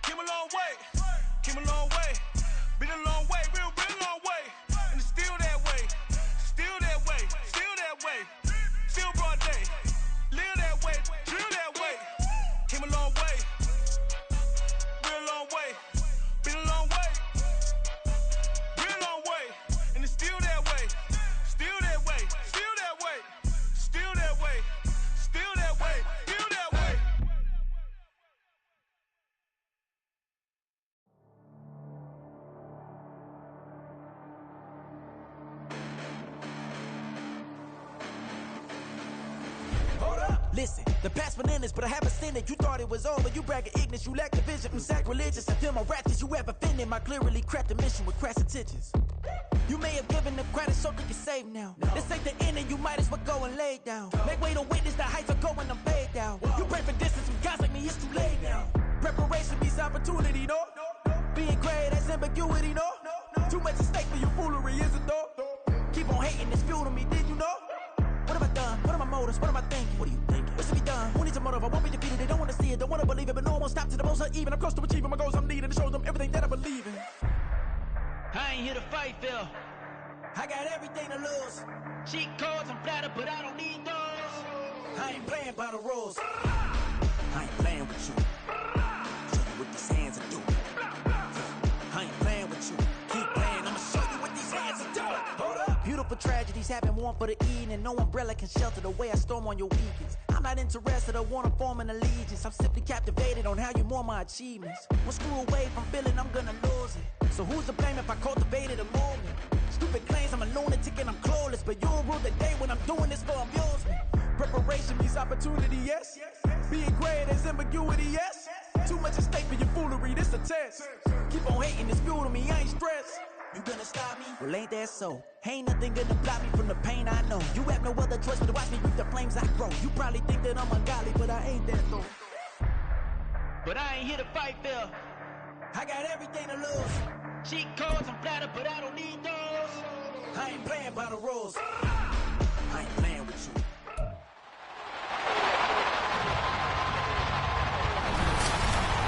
Came a long way. Came a long way. Been a long way. Real long way. And it's still that way. Still that way. Still that way. Still broad day. Live that way. Drill that way. Came a long way. Real long way. Been a long way. Real long way. And it's still that way. Still that way. Still that way. Still that way. Still that way. Still that way. Listen, the past bananas, but I haven't seen it. You thought it was over, you bragging ignorance, you lack the vision from sacrilegious. I feel my ratchets, you have offended my clearly crafted mission with crass intentions. You may have given them credit so they can save now. This ain't the end and you might as well go and lay down. Make way to witness the heights are going, I'm paid down. You pray for distance from guys like me, it's too late now. Preparation means opportunity, no? Being great, that's ambiguity, no? Too much at stake for your foolery, is it though? Keep on hating, it's fuel to me, did you know? What have I done? What are my motives? What am I thinking? What are you thinking? What's to be done? Who needs a motive? I won't be defeated. They don't want to see it, don't want to believe it, but no one will stop to the most uneven. I'm close to achieving my goals. I'm needing to show them everything that I believe in. I ain't here to fight, Phil. I got everything to lose. Cheat codes, I'm flattered, but I don't need those. I ain't playing by the rules. I ain't playing with you. Show you what these hands are doing. I ain't playing with you. Keep playing, I'ma show you what these hands are doing. Hold up. Beautiful tragedies happen, one for the evening. No umbrella can shelter the way I storm on your weekends. I'm not interested, I wanna form an allegiance. I'm simply captivated on how you more my achievements. One screw away from feeling I'm gonna lose it. So who's to blame if I cultivated a movement? Stupid claims I'm a lunatic and I'm clueless, but you'll rule the day when I'm doing this for amusement. Preparation means opportunity, yes. Being great is ambiguity, yes. Too much at stake for your foolery, this a test. Keep on hating, it's fuel to me, I ain't stressed. You gonna stop me? Well, ain't that so? Ain't nothing gonna block me from the pain I know. You have no other choice but to watch me reap the flames I grow. You probably think that I'm ungodly, but I ain't that though. But I ain't here to fight, Phil. I got everything to lose. Cheat codes, I'm flattered, but I don't need those. I ain't playing by the rules. I ain't playing with you.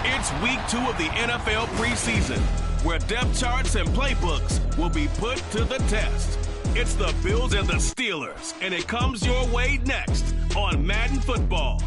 It's week 2 of the NFL preseason, where depth charts and playbooks will be put to the test. It's the Bills and the Steelers, and it comes your way next on Madden Football.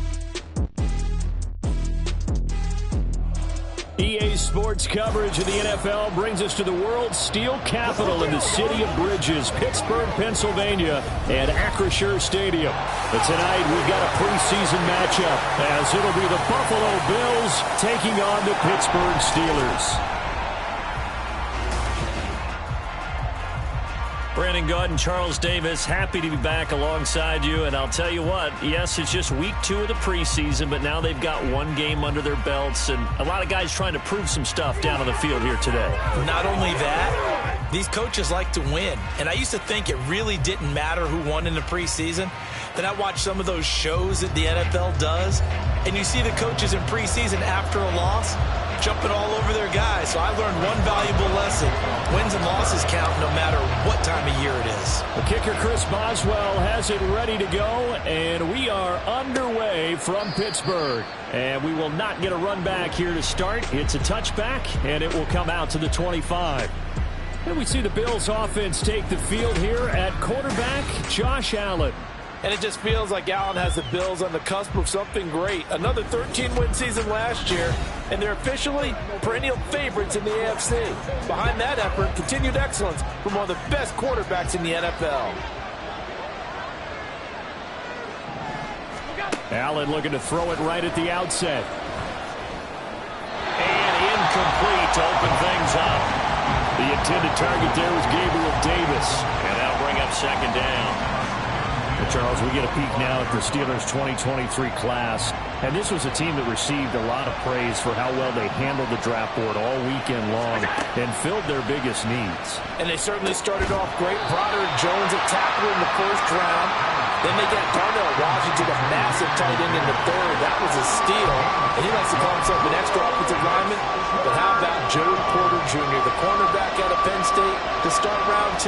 EA Sports coverage of the NFL brings us to the world's steel capital in the city of bridges, Pittsburgh, Pennsylvania, and Acrisure Stadium. But tonight we've got a preseason matchup as it'll be the Buffalo Bills taking on the Pittsburgh Steelers. Brandon Gaud and Charles Davis, happy to be back alongside you. And I'll tell you what, yes, it's just week 2 of the preseason, but now they've got one game under their belts, and a lot of guys trying to prove some stuff down on the field here today. Not only that, these coaches like to win. And I used to think it really didn't matter who won in the preseason. Then I watch some of those shows that the NFL does, and you see the coaches in preseason after a loss jumping all over their guys. So I learned one valuable lesson. Wins and losses count no matter what time of year it is. The kicker, Chris Boswell, has it ready to go, and we are underway from Pittsburgh. And we will not get a run back here to start. It's a touchback, and it will come out to the 25. And we see the Bills offense take the field here at quarterback, Josh Allen. And it just feels like Allen has the Bills on the cusp of something great. Another 13-win season last year, and they're officially perennial favorites in the AFC. Behind that effort, continued excellence from one of the best quarterbacks in the NFL. Allen looking to throw it right at the outset. And incomplete to open things up. The intended target there was Gabriel Davis. And that'll bring up second down. Charles, we get a peek now at the Steelers' 2023 class. And this was a team that received a lot of praise for how well they handled the draft board all weekend long and filled their biggest needs. And they certainly started off great. Broderick Jones a tackle in the first round. Then they got Darnell Washington, a massive tight end in the third. That was a steal. And he likes to call himself an extra offensive lineman. But how about Joey Porter Jr., the cornerback out of Penn State? State to start round 2.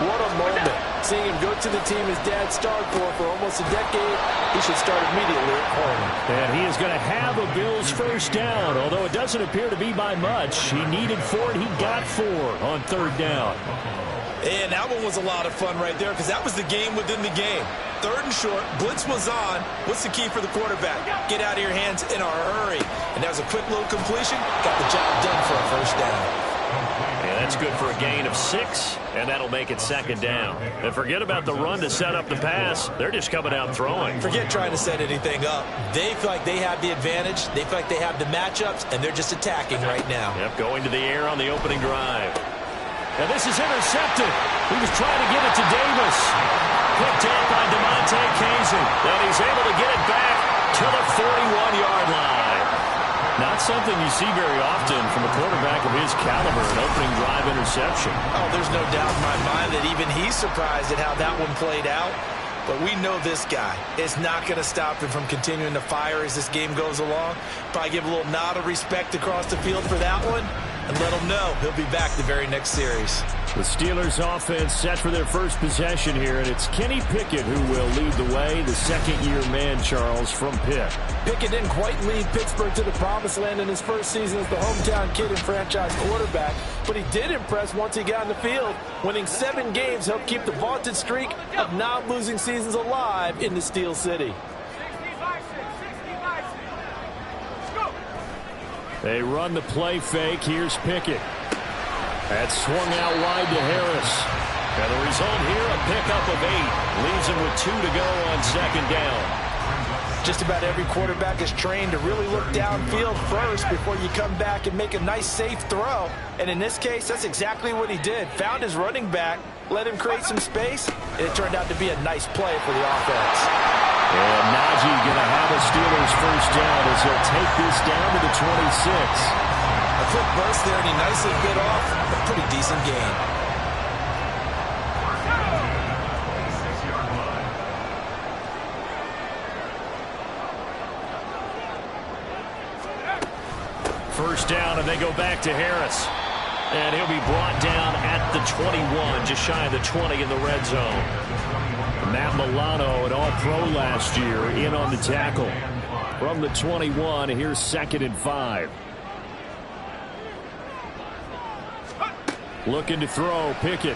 What a moment. Seeing him go to the team his dad starred for almost a decade, he should start immediately at home. And he is going to have a Bills first down, although it doesn't appear to be by much. He needed 4, and he got 4 on 3rd down. And that one was a lot of fun right there because that was the game within the game. 3rd and short, blitz was on. What's the key for the quarterback? Get out of your hands in a hurry. And that was a quick little completion. Got the job done for a first down. Yeah, that's good for a gain of 6, and that'll make it 2nd down. And forget about the run to set up the pass. They're just coming out throwing. Forget trying to set anything up. They feel like they have the advantage. They feel like they have the matchups, and they're just attacking right now. Yep, going to the air on the opening drive. And this is intercepted. He was trying to get it to Davis. Picked up by DeMonte Casey. And he's able to get it back to the 41-yard line. Not something you see very often from a quarterback of his caliber, an opening drive interception. Oh, there's no doubt in my mind that even he's surprised at how that one played out. But we know this guy is not going to stop him from continuing to fire as this game goes along. Probably give a little nod of respect across the field for that one and let him know he'll be back the very next series. The Steelers offense set for their first possession here, and it's Kenny Pickett who will lead the way, the second-year man, Charles, from Pitt. Pickett didn't quite lead Pittsburgh to the promised land in his first season as the hometown kid and franchise quarterback, but he did impress once he got on the field. Winning 7 games helped keep the vaunted streak of non-losing seasons alive in the Steel City. They run the play fake. Here's Pickett. That's swung out wide to Harris. And the result here, a pickup of 8. Leaves him with 2 to go on 2nd down. Just about every quarterback is trained to really look downfield first before you come back and make a nice, safe throw. And in this case, that's exactly what he did. Found his running back, let him create some space, and it turned out to be a nice play for the offense. And Najee going to have a Steelers first down as he'll take this down to the 26. A quick burst there, and he nicely bit off a pretty decent gain. First down, and they go back to Harris. And he'll be brought down at the 21, just shy of the 20 in the red zone. Matt Milano, an all-pro last year, in on the tackle. From the 21, here's 2nd and 5. Looking to throw, Pickett.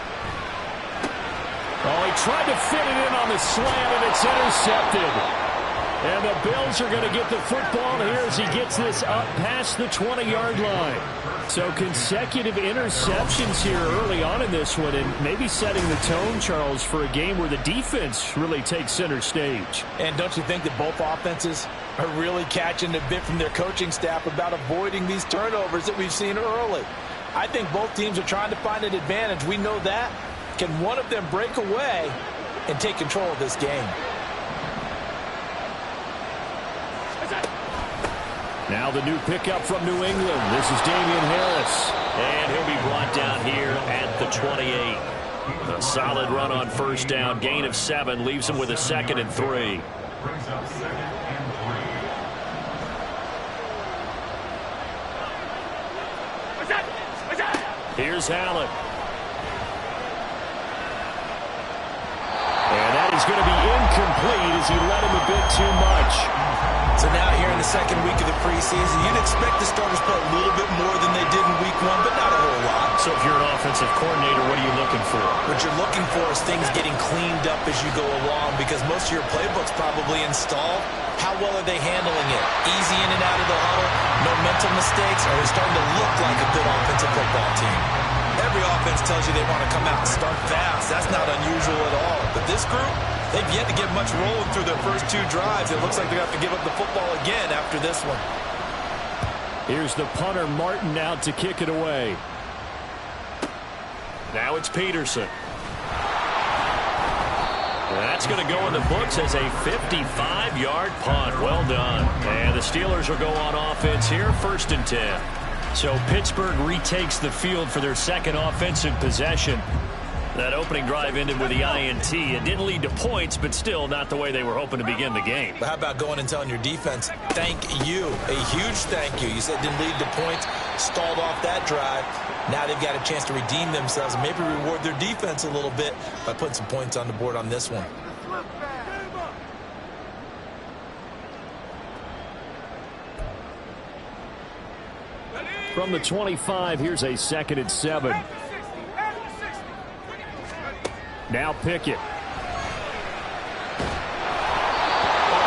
Oh, he tried to fit it in on the slant, and it's intercepted. And the Bills are going to get the football here as he gets this up past the 20-yard line. So consecutive interceptions here early on in this one, and maybe setting the tone, Charles, for a game where the defense really takes center stage. And don't you think that both offenses are really catching a bit from their coaching staff about avoiding these turnovers that we've seen early? I think both teams are trying to find an advantage. We know that. Can one of them break away and take control of this game? Now the new pickup from New England. This is Damian Harris. And he'll be brought down here at the 28. A solid run on first down. Gain of 7 leaves him with a 2nd and 3. Here's Allen. And that is going to be incomplete as he led him a bit too much. So now here in the second week of the preseason, you'd expect the starters to play a little bit more than they did in week 1, but not a whole lot. So if you're an offensive coordinator, what are you looking for? What you're looking for is things getting cleaned up as you go along because most of your playbook's probably installed. How well are they handling it? Easy in and out of the huddle, no mental mistakes, or are they starting to look like a good offensive football team? Every offense tells you they want to come out and start fast. That's not unusual at all. But this group, they've yet to get much rolling through their first 2 drives. It looks like they're going to have to give up the football again after this one. Here's the punter, Martin, out to kick it away. Now it's Peterson. That's going to go in the books as a 55-yard punt. Well done. And the Steelers will go on offense here, 1st and 10. So Pittsburgh retakes the field for their second offensive possession. That opening drive ended with the INT. It didn't lead to points, but still not the way they were hoping to begin the game. But how about going and telling your defense, thank you, a huge thank you. You said it didn't lead to points, stalled off that drive. Now they've got a chance to redeem themselves and maybe reward their defense a little bit by putting some points on the board on this one. From the 25, here's a 2nd and 7. Now Pickett.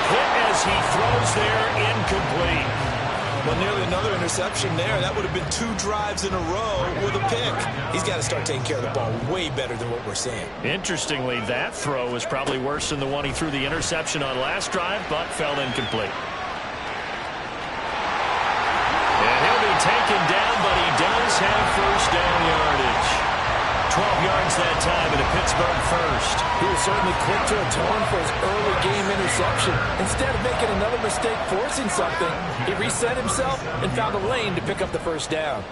Hit as he throws there, incomplete. Well, nearly another interception there. That would have been 2 drives in a row with a pick. He's got to start taking care of the ball way better than what we're seeing. Interestingly, that throw was probably worse than the one he threw the interception on last drive, but fell incomplete. And he'll be taken down, but he does have first down yardage. 12 yards that time and a Pittsburgh first. He was certainly quick to atone for his early game interception. Instead of making another mistake forcing something, he reset himself and found a lane to pick up the first down.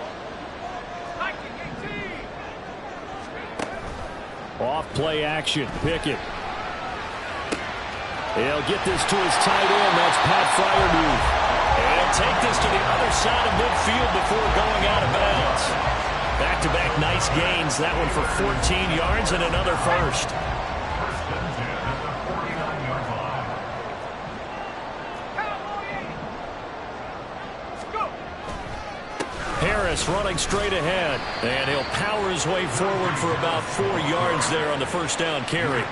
Off play action, Pickett. He'll get this to his tight end. That's Pat Freiermuth. And he'll take this to the other side of midfield before going out of bounds. Back-to-back nice gains. That one for 14 yards and another first. Harris running straight ahead. And he'll power his way forward for about 4 yards there on the first down carry.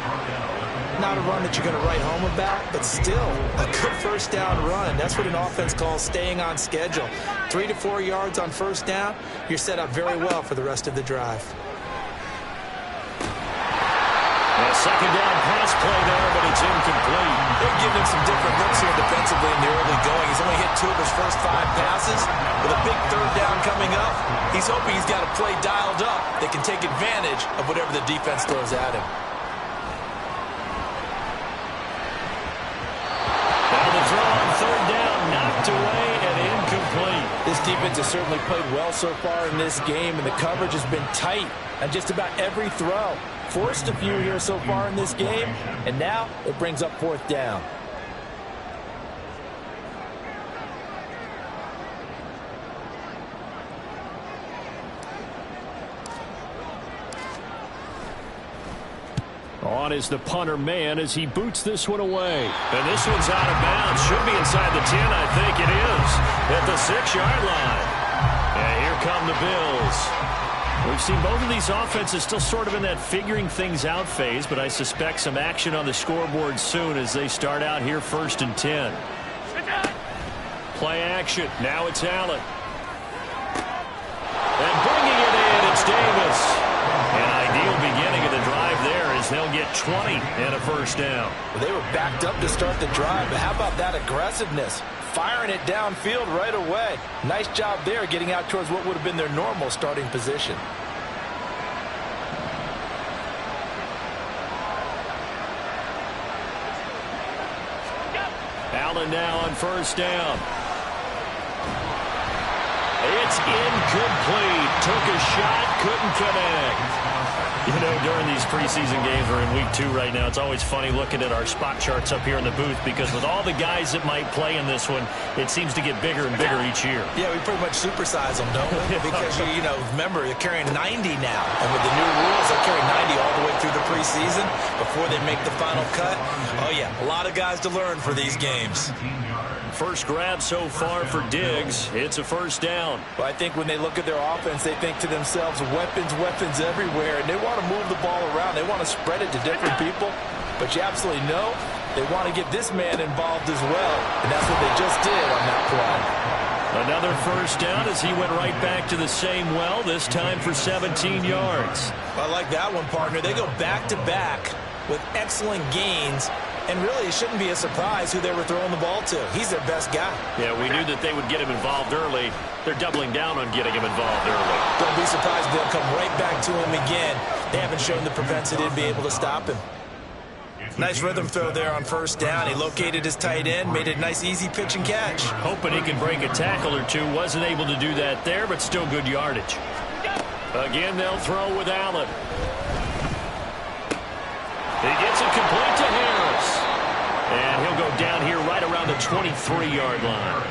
Not a run that you're going to write home about, but still a good first down run. That's what an offense calls staying on schedule. 3 to 4 yards on first down, you're set up very well for the rest of the drive. A second down pass play there, but it's incomplete. They're giving him some different looks here defensively in the early going. He's only hit 2 of his first 5 passes. With a big third down coming up, he's hoping he's got a play dialed up that can take advantage of whatever the defense throws at him. Throw on third down, knocked away and incomplete. This defense has certainly played well so far in this game, and the coverage has been tight on just about every throw. Forced a few here so far in this game, and now it brings up 4th down. On is the punter man as he boots this one away. And this one's out of bounds. Should be inside the 10, I think it is. At the 6-yard line. And here come the Bills. We've seen both of these offenses still sort of in that figuring things out phase, but I suspect some action on the scoreboard soon as they start out here 1st and 10. Play action. Now it's Allen. And bringing it in, it's Davis. An ideal beginning of the drive there as they'll get 20 and a first down. Well, they were backed up to start the drive, but how about that aggressiveness? Firing it downfield right away. Nice job there getting out towards what would have been their normal starting position. Allen now on first down. It's incomplete. Took a shot, couldn't connect. You know, during these preseason games, we're in week 2 right now. It's always funny looking at our spot charts up here in the booth because with all the guys that might play in this one, it seems to get bigger and bigger each year. Yeah, we pretty much supersize them, don't we? Because, you know, remember, you're carrying 90 now. And with the new rules, they'll carry 90 all the way through the preseason before they make the final cut. Oh, yeah, a lot of guys to learn for these games. First grab so far for Diggs. It's a first down. Well, I think when they look at their offense, they think to themselves, weapons, weapons everywhere. And they want to move the ball around. They want to spread it to different people. But you absolutely know they want to get this man involved as well. And that's what they just did on that play. Another first down as he went right back to the same well, this time for 17 yards. I like that one, partner. They go back-to-back with excellent gains. And really, it shouldn't be a surprise who they were throwing the ball to. He's their best guy. Yeah, we knew that they would get him involved early. They're doubling down on getting him involved early. Don't be surprised if they'll come right back to him again. They haven't shown the propensity to be able to stop him. Nice rhythm throw there on first down. He located his tight end, made it a nice, easy pitch and catch. Hoping he can break a tackle or two. Wasn't able to do that there, but still good yardage. Again, they'll throw with Allen. He gets it complete to Harris. And he'll go down here right around the 23-yard line.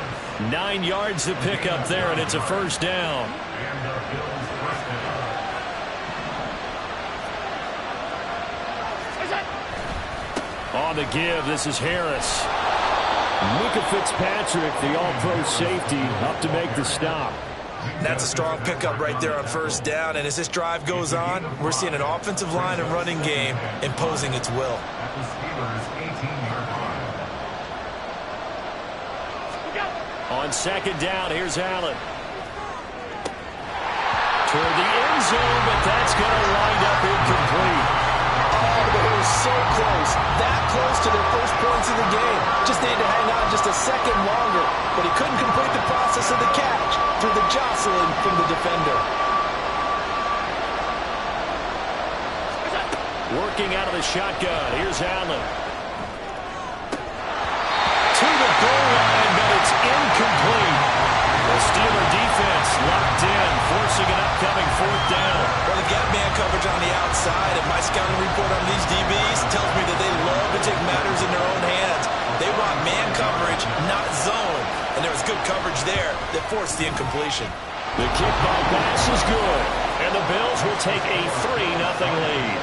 9 yards to pick up there, and it's a first down. On the give, this is Harris. Micah Fitzpatrick, the all-pro safety, up to make the stop. That's a strong pickup right there on first down, and as this drive goes on, we're seeing an offensive line and running game imposing its will. On second down, here's Allen. Toward the end zone, but that's going to wind up incomplete. Oh, but it was so close. That close to their first points of the game. Just needed to hang on just a second longer, but he couldn't complete the process of the catch through the jostling from the defender. Working out of the shotgun, here's Allen. To the goal line, but it's incomplete. The Steeler defense locked in, forcing an upcoming fourth down. Well, they got man coverage on the outside, and my scouting report on these DBs tells me that they love to take matters in their own hands. They want man coverage, not zone. And there was good coverage there that forced the incompletion. The kickball pass is good, and the Bills will take a 3-0 lead.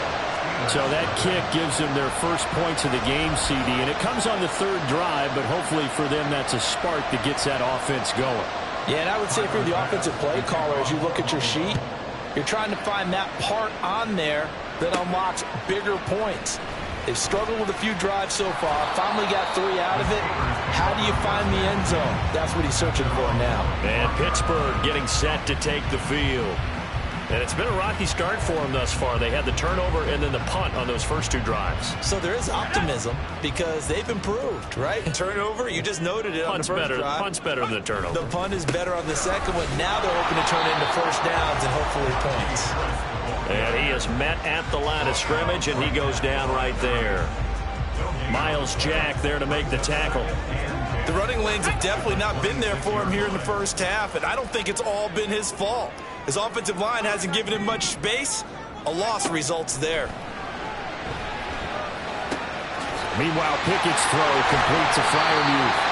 So that kick gives them their first points of the game, CD, and it comes on the third drive, but hopefully for them that's a spark that gets that offense going. Yeah, and I would say if you're the offensive play caller, as you look at your sheet, you're trying to find that part on there that unlocks bigger points. They've struggled with a few drives so far, finally got 3 out of it. How do you find the end zone? That's what he's searching for now. And Pittsburgh getting set to take the field. And it's been a rocky start for them thus far. They had the turnover and then the punt on those first 2 drives. So there is optimism because they've improved, right? Turnover, you just noted it on the first drive. Punt's better than the turnover. The punt is better on the second one. Now they're hoping to turn it into first downs and hopefully points. And he is met at the line of scrimmage, and he goes down right there. Miles Jack there to make the tackle. The running lanes have definitely not been there for him here in the first half, and I don't think it's all been his fault. His offensive line hasn't given him much space. A loss results there. Meanwhile, Pickett's throw complete to Freiermuth.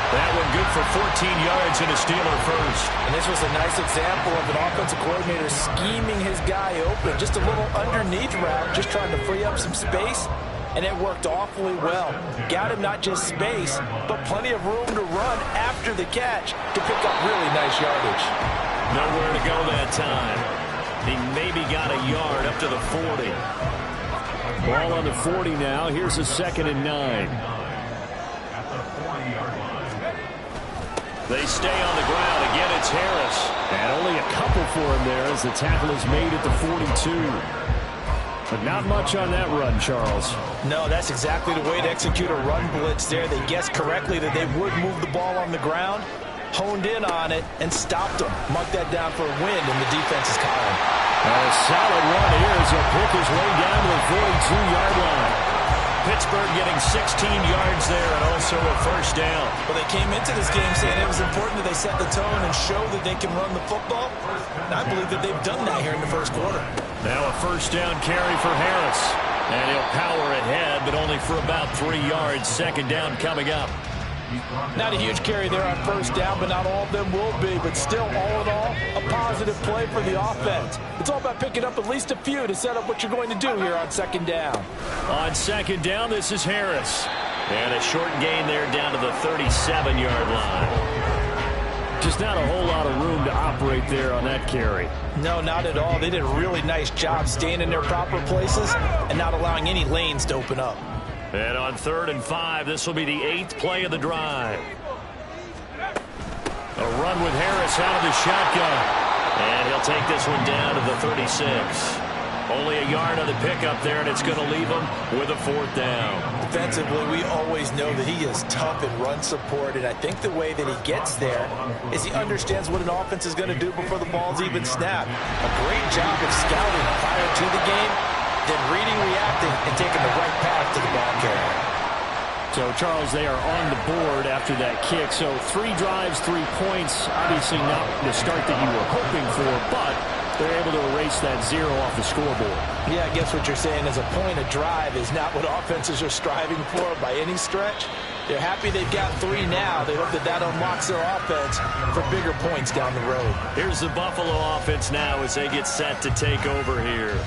That one good for 14 yards and a Steeler first. And this was a nice example of an offensive coordinator scheming his guy open. Just a little underneath route, just trying to free up some space. And it worked awfully well. Got him not just space, but plenty of room to run after the catch to pick up really nice yardage. Nowhere to go that time. He maybe got a yard up to the 40. Ball on the 40 now. Here's a 2nd and 9. They stay on the ground. Again, it's Harris. And only a couple for him there as the tackle is made at the 42. But not much on that run, Charles. No, that's exactly the way to execute a run blitz there. They guessed correctly that they would move the ball on the ground, honed in on it, and stopped them. Mark that down for a win in the defense's column. A solid run here as he'll pick his way down to the 42-yard line. Pittsburgh getting 16 yards there and also a first down. Well, they came into this game saying it was important that they set the tone and show that they can run the football. And I believe that they've done that here in the first quarter. Now a first down carry for Harris. And he'll power ahead, but only for about 3 yards. 2nd down coming up. Not a huge carry there on first down, but not all of them will be. But still, all in all, a positive play for the offense. It's all about picking up at least a few to set up what you're going to do here on 2nd down. On 2nd down, this is Harris. And a short gain there down to the 37-yard line. Just not a whole lot of room to operate there on that carry. No, not at all. They did a really nice job staying in their proper places and not allowing any lanes to open up. And on 3rd and 5, this will be the 8th play of the drive. A run with Harris out of the shotgun. And he'll take this one down to the 36. Only a yard on the pickup there, and it's going to leave him with a 4th down. Defensively, we always know that he is tough in run support, and I think the way that he gets there is he understands what an offense is going to do before the ball's even snapped. A great job of scouting prior to the game, then reading, reacting, and taking the right path to the ball carrier. So, Charles, they are on the board after that kick. So 3 drives, 3 points. Obviously not the start that you were hoping for, but they're able to erase that 0 off the scoreboard. Yeah, I guess what you're saying is a point of drive is not what offenses are striving for by any stretch. They're happy they've got 3 now. They hope that that unlocks their offense for bigger points down the road. Here's the Buffalo offense now as they get set to take over here.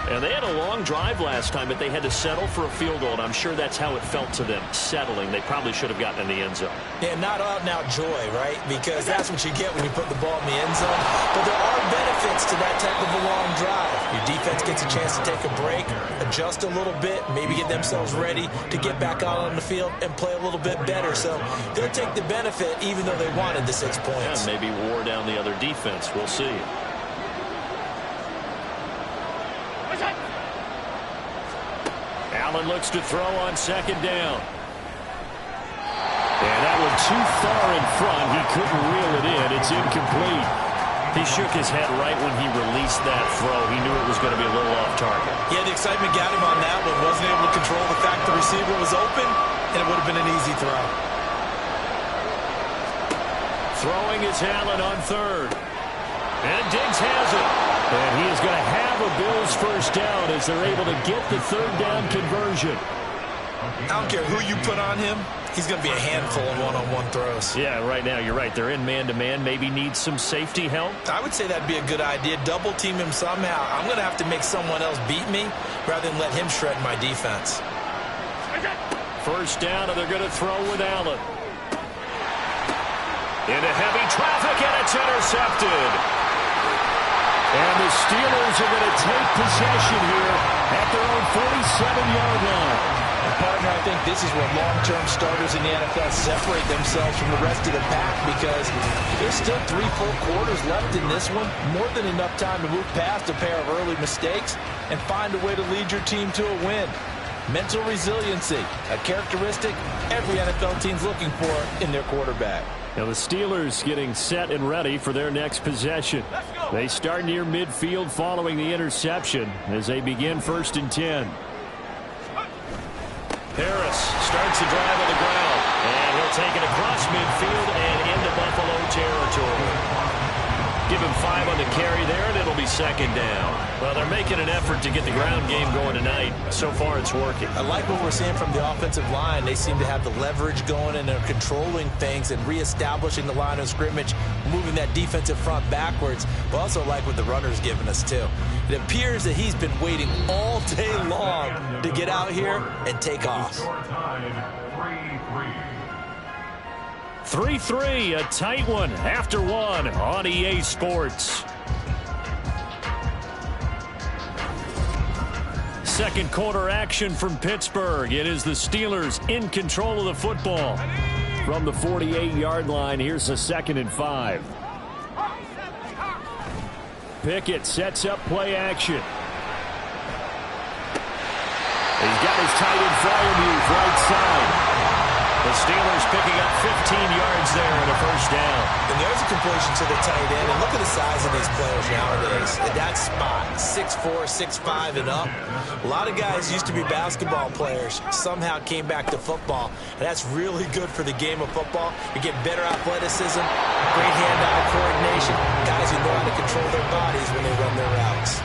And they had a long drive last time, but they had to settle for a field goal, and I'm sure that's how it felt to them, settling. They probably should have gotten in the end zone. Yeah, not out-and-out joy, right? Because that's what you get when you put the ball in the end zone. But there are benefits to that type of a long drive. Your defense gets a chance to take a break, adjust a little bit, maybe get themselves ready to get back out on the field and play a little bit better. So they'll take the benefit even though they wanted the 6 points. Yeah, maybe wore down the other defense. We'll see. Allen looks to throw on second down. And that one too far in front. He couldn't reel it in. It's incomplete. He shook his head right when he released that throw. He knew it was going to be a little off target. Yeah, the excitement got him on that one. Wasn't able to control the fact the receiver was open, and it would have been an easy throw. Throwing is Allen on third. And Diggs has it. And he is going to have a Bills first down as they're able to get the third down conversion. I don't care who you put on him. He's going to be a handful in one-on-one throws. Yeah, right now, you're right. They're in man-to-man. Maybe need some safety help. I would say that'd be a good idea. Double team him somehow. I'm going to have to make someone else beat me rather than let him shred my defense. First down, and they're going to throw with Allen. Into heavy traffic, and it's intercepted. And the Steelers are going to take possession here at their own 47-yard line. And partner, I think this is where long-term starters in the NFL separate themselves from the rest of the pack because there's still 3 full quarters left in this one. More than enough time to move past a pair of early mistakes and find a way to lead your team to a win. Mental resiliency, a characteristic every NFL team's looking for in their quarterback. Now the Steelers getting set and ready for their next possession. They start near midfield following the interception as they begin 1st and 10. Harris starts the drive on the ground, and he'll take it across midfield and into Buffalo territory. Give him 5 on the carry there, and it'll be 2nd down. Well, they're making an effort to get the ground game going tonight. So far, it's working. I like what we're seeing from the offensive line. They seem to have the leverage going, and they're controlling things and reestablishing the line of scrimmage, moving that defensive front backwards. But also like what the runner's giving us, too. It appears that he's been waiting all day long to get out here and take off. 3-3, a tight one after 1 on EA Sports. Second quarter action from Pittsburgh. It is the Steelers in control of the football. From the 48-yard line, here's a 2nd and 5. Pickett sets up play action. He's got his tight end Fryermuth right side. The Steelers picking up 15 yards there and a first down. And there's a completion to the tight end. And look at the size of these players nowadays. At that spot, 6'4", 6'5", and up. A lot of guys used to be basketball players, somehow came back to football. And that's really good for the game of football. You get better athleticism, great hand-eye coordination, guys who know how to control their bodies when they run their routes.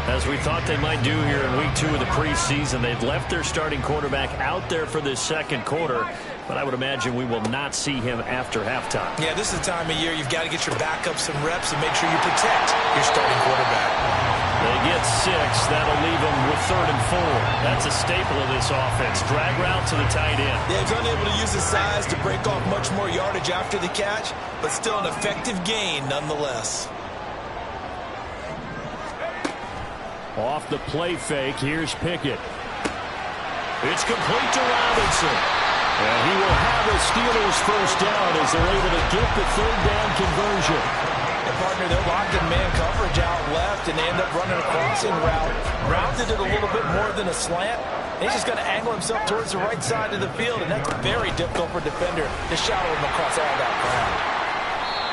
As we thought they might do here in week 2 of the preseason, they've left their starting quarterback out there for this second quarter, but I would imagine we will not see him after halftime. Yeah, this is the time of year you've got to get your backup some reps and make sure you protect your starting quarterback. They get 6. That'll leave them with 3rd and 4. That's a staple of this offense. Drag route to the tight end. Yeah, he's unable to use his size to break off much more yardage after the catch, but still an effective gain nonetheless. Off the play fake, here's Pickett. It's complete to Robinson. And he will have the Steelers first down as they're able to get the 3rd down conversion. And partner, they're locked in man coverage out left, and they end up running a crossing route. Rounded it a little bit more than a slant. He's just going to angle himself towards the right side of the field, and that's very difficult for a defender to shadow him across all that ground.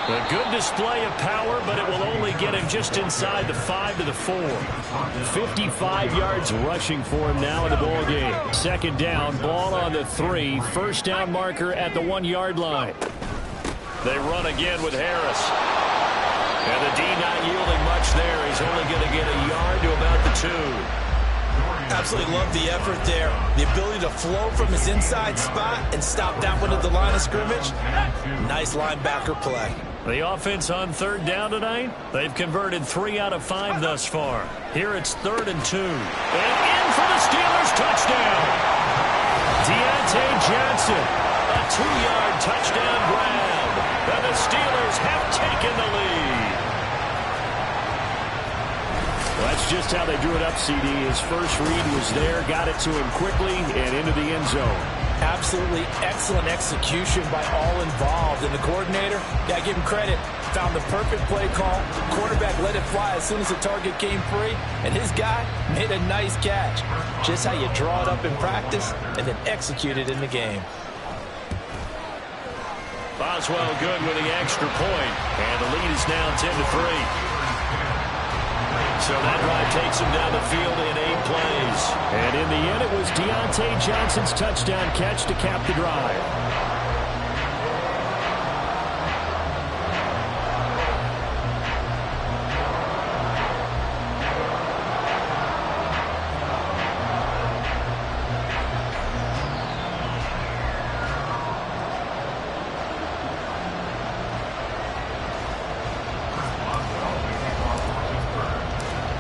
A good display of power, but it will only get him just inside the 5 to the 4. 55 yards rushing for him now in the ball game. 2nd down, ball on the 3. First down marker at the 1-yard line. They run again with Harris. And the D not yielding much there. gain a yard to about the 2. Absolutely love the effort there. The ability to flow from his inside spot and stop that one at the line of scrimmage. Nice linebacker play. The offense on 3rd down tonight, they've converted 3 out of 5 thus far. Here it's 3rd and 2. And in for the Steelers touchdown. Deontay Johnson, a 2-yard touchdown grab. And the Steelers have taken the lead. Well, that's just how they drew it up, CD. His first read was there, got it to him quickly, and into the end zone. Absolutely excellent execution by all involved. And the coordinator, yeah, give him credit, found the perfect play call. Quarterback let it fly as soon as the target came free. And his guy made a nice catch. Just how you draw it up in practice and then execute it in the game. Boswell good with the extra point. And the lead is now 10-3. So that drive takes him down the field in 8 plays. And in the end, it was Deontay Johnson's touchdown catch to cap the drive.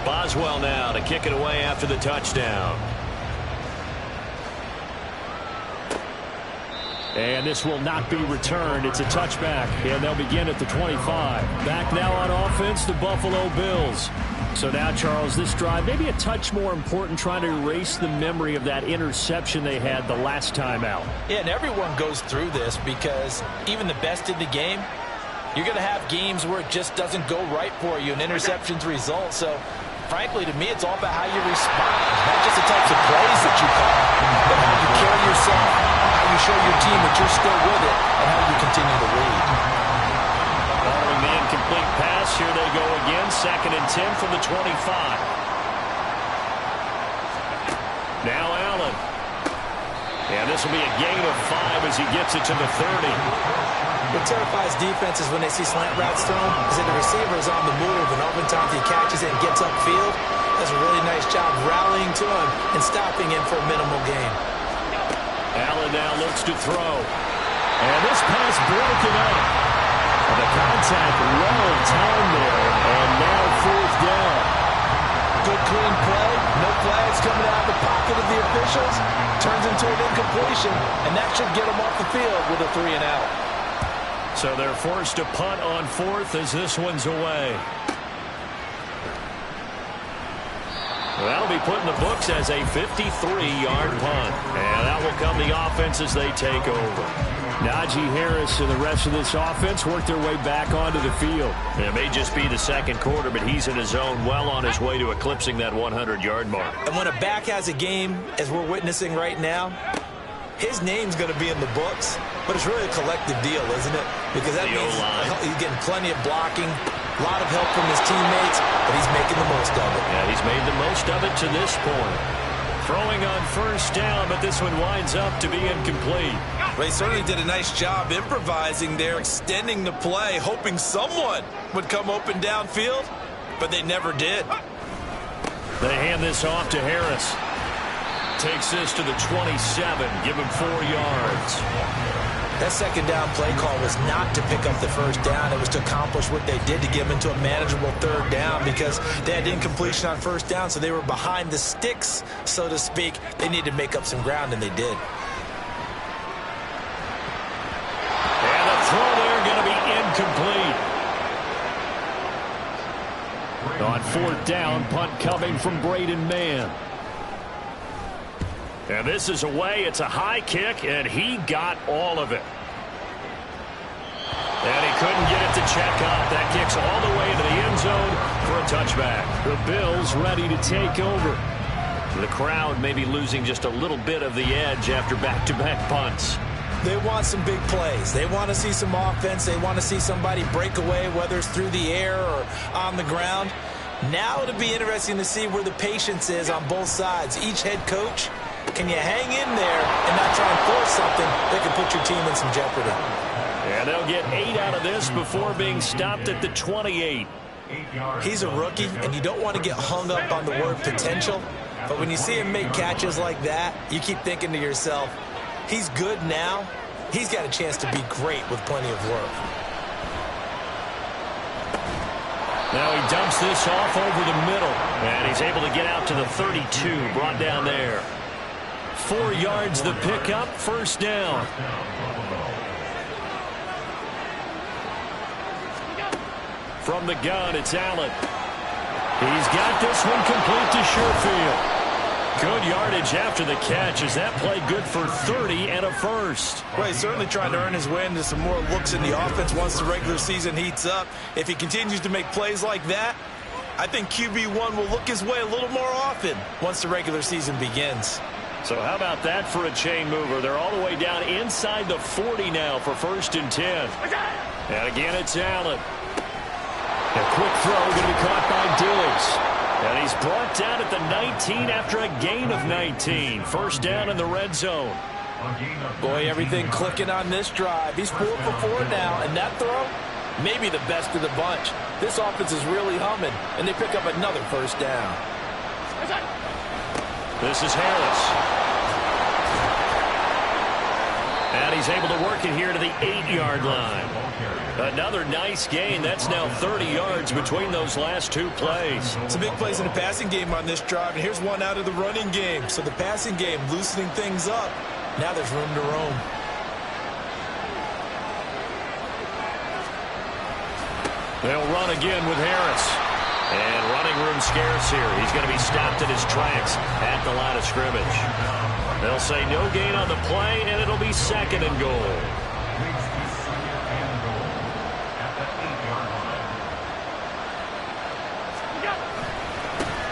Boswell now to kick it away after the touchdown. And this will not be returned. It's a touchback, and they'll begin at the 25. Back now on offense, the Buffalo Bills. So now, Charles, this drive maybe a touch more important, trying to erase the memory of that interception they had the last time out. Yeah, and everyone goes through this because even the best in the game, you're going to have games where it just doesn't go right for you, and interceptions result. So frankly, to me, it's all about how you respond. Not just the types of plays that you call, but how you carry yourself, how you show your team that you're still with it, and how you continue to lead. Following the incomplete pass, here they go again. 2nd and 10 from the 25. Now Allen. And this will be a gain of 5 as he gets it to the 30. What terrifies defenses when they see slant routes thrown is that the receiver is on the move, and oftentimes he catches it and gets upfield. Does a really nice job rallying to him and stopping him for a minimal gain. Allen now looks to throw. And this pass broken up. And the contact well timed there, and now 4th down. Good clean play. No flags coming out of the pocket of the officials. Turns into an incompletion, and that should get them off the field with a 3-and-out. So they're forced to punt on 4th as this one's away. Well, that'll be put in the books as a 53-yard punt. And that will come the offense as they take over. Najee Harris and the rest of this offense work their way back onto the field. It may just be the 2nd quarter, but he's in his zone, well on his way to eclipsing that 100-yard mark. And when a back has a game, as we're witnessing right now, his name's going to be in the books, but it's really a collective deal, isn't it? Because that means he's getting plenty of blocking, a lot of help from his teammates, but he's making the most of it. Yeah, he's made the most of it to this point. Throwing on 1st down, but this one winds up to be incomplete. Well, he certainly did a nice job improvising there, extending the play, hoping someone would come open downfield, but they never did. They hand this off to Harris. Takes this to the 27, give him 4 yards. That 2nd down play call was not to pick up the 1st down. It was to accomplish what they did to get them into a manageable 3rd down because they had incompletion on 1st down, so they were behind the sticks, so to speak. They needed to make up some ground, and they did. And the throw there going to be incomplete. On 4th down, punt coming from Braden Mann. And this is away. It's a high kick, and he got all of it. And he couldn't get it to check up. That kicks all the way into the end zone for a touchback. The Bills ready to take over. The crowd maybe losing just a little bit of the edge after back-to-back punts. They want some big plays. They want to see some offense. They want to see somebody break away, whether it's through the air or on the ground. Now it'll be interesting to see where the patience is on both sides. Each head coach, can you hang in there and not try and force something that can put your team in some jeopardy? And they'll get 8 out of this before being stopped at the 28. He's a rookie, and you don't want to get hung up on the word potential. But when you see him make catches like that, you keep thinking to yourself, he's good now. He's got a chance to be great with plenty of work. Now he dumps this off over the middle, and he's able to get out to the 32, brought down there. 4 yards the pickup, first down. From the gun, it's Allen. He's got this one complete to Sherfield. Good yardage after the catch. Is that play good for 30 and a first? Well, he's certainly trying to earn his way into some more looks in the offense once the regular season heats up. If he continues to make plays like that, I think QB1 will look his way a little more often once the regular season begins. So how about that for a chain mover? They're all the way down inside the 40 now for 1st and 10. And again, it's Allen. A quick throw going to be caught by Diggs. And he's brought down at the 19 after a gain of 19. First down in the red zone. Boy, everything clicking on this drive. He's 4 for 4 now, and that throw, maybe the best of the bunch. This offense is really humming, and they pick up another first down. This is Harris. And he's able to work it here to the 8-yard line. Another nice gain. That's now 30 yards between those last 2 plays. Some big plays in the passing game on this drive, and here's one out of the running game. So the passing game loosening things up. Now there's room to roam. They'll run again with Harris. And running room scarce here. He's going to be stopped in his tracks at the line of scrimmage. They'll say no gain on the play, and it'll be 2nd and goal.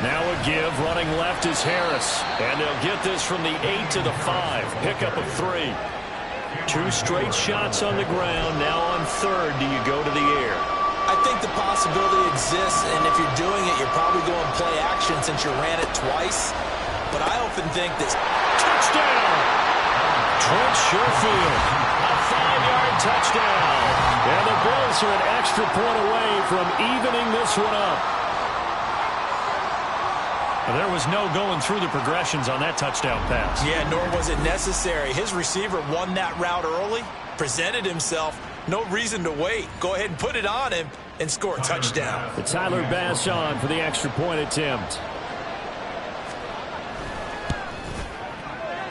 Now a give, running left is Harris. And they'll get this from the 8 to the 5. Pickup of 3. 2 straight shots on the ground. Now on 3rd, do you go to the air? I think the possibility exists, and if you're doing it, you're probably going play action since you ran it twice. But I often think this... Touchdown! Trent Sherfield. A 5-yard touchdown. And the Bills are an extra point away from evening this one up. There was no going through the progressions on that touchdown pass. Yeah, nor was it necessary. His receiver won that route early, presented himself. No reason to wait. Go ahead and put it on him and score a touchdown. The Tyler Bass on for the extra point attempt.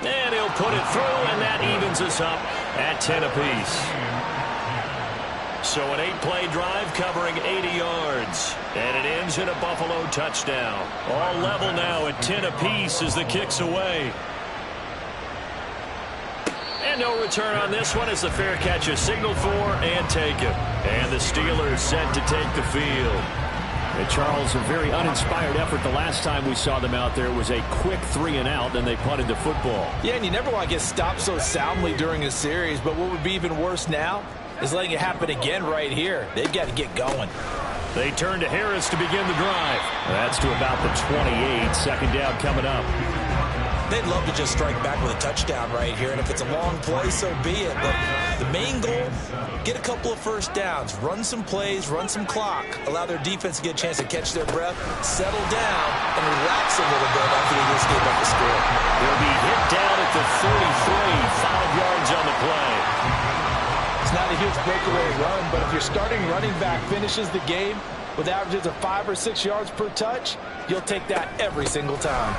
And he'll put it through, and that evens us up at 10 apiece. So an 8-play drive covering 80 yards. And it ends in a Buffalo touchdown. All level now at 10 apiece as the kick's away. And no return on this one as the fair catch is signaled for and taken. And the Steelers set to take the field. And Charles, a very uninspired effort. The last time we saw them out there was a quick 3-and-out, then they punted the football. Yeah, and you never want to get stopped so soundly during a series. But what would be even worse now is letting it happen again right here. They've got to get going. They turn to Harris to begin the drive. That's to about the 28. 2nd down coming up. They'd love to just strike back with a touchdown right here, and if it's a long play, so be it. But the main goal, get a couple of first downs, run some plays, run some clock, allow their defense to get a chance to catch their breath, settle down, and relax a little bit after they just gave up the score. They'll be hit down at the 33, 5 yards on the play. It's not a huge breakaway run, but if your starting running back finishes the game with averages of 5 or 6 yards per touch, you'll take that every single time.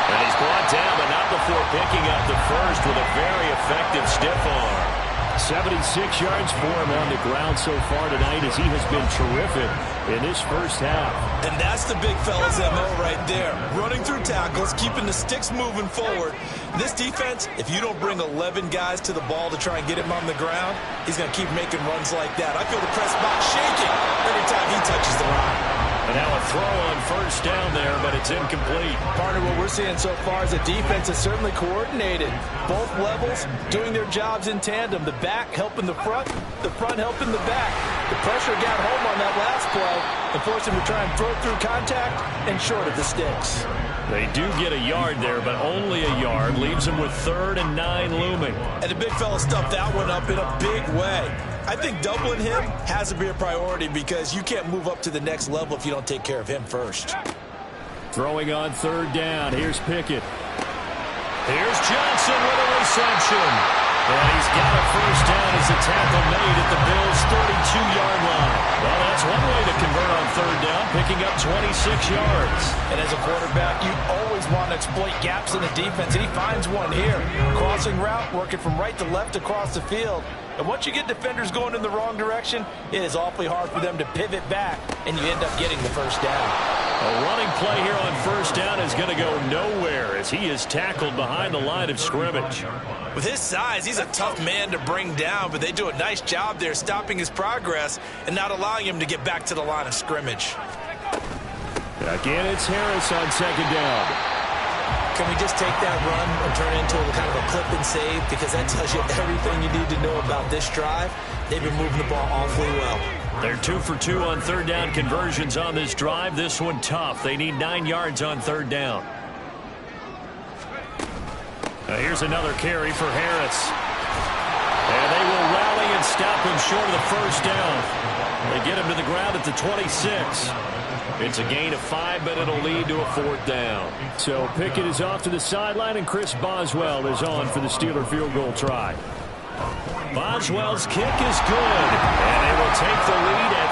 And he's brought down, but not before picking up the first with a very effective stiff arm. 76 yards for him on the ground so far tonight as he has been terrific in this first half. And that's the big fella's MO right there. Running through tackles, keeping the sticks moving forward. This defense, if you don't bring 11 guys to the ball to try and get him on the ground, he's going to keep making runs like that. I feel the press box shaking every time he touches the rock. And now a throw on first down there, but it's incomplete. Partner, what we're seeing so far is the defense is certainly coordinated. Both levels doing their jobs in tandem. The back helping the front helping the back. The pressure got home on that last play and forced him to try and throw through contact and short of the sticks. They do get a yard there, but only a yard. Leaves them with 3rd and 9 looming. And the big fella stuffed that one up in a big way. I think doubling him has to be a priority because you can't move up to the next level if you don't take care of him first. Throwing on third down. Here's Pickett. Here's Johnson with a reception. And he's got a first down as the tackle made at the Bills' 32-yard line. Well, that's one way to convert on third down, picking up 26 yards. And as a quarterback, you always want to exploit gaps in the defense, and he finds one here. Crossing route, working from right to left across the field. And once you get defenders going in the wrong direction, it is awfully hard for them to pivot back, and you end up getting the first down. A running play here on first down is going to go nowhere as he is tackled behind the line of scrimmage. With his size, he's a tough man to bring down, but they do a nice job there stopping his progress and not allowing him to get back to the line of scrimmage. Again, it's Harris on second down. Can we just take that run and turn it into a kind of a clip and save? Because that tells you everything you need to know about this drive. They've been moving the ball awfully well. They're 2 for 2 on third down conversions on this drive. This one tough. They need 9 yards on third down. Here's another carry for Harris. And they will rally and stop him short of the first down. They get him to the ground at the 26. It's a gain of 5, but it'll lead to a fourth down. So Pickett is off to the sideline, and Chris Boswell is on for the Steeler field goal try. Boswell's kick is good, and they will take the lead at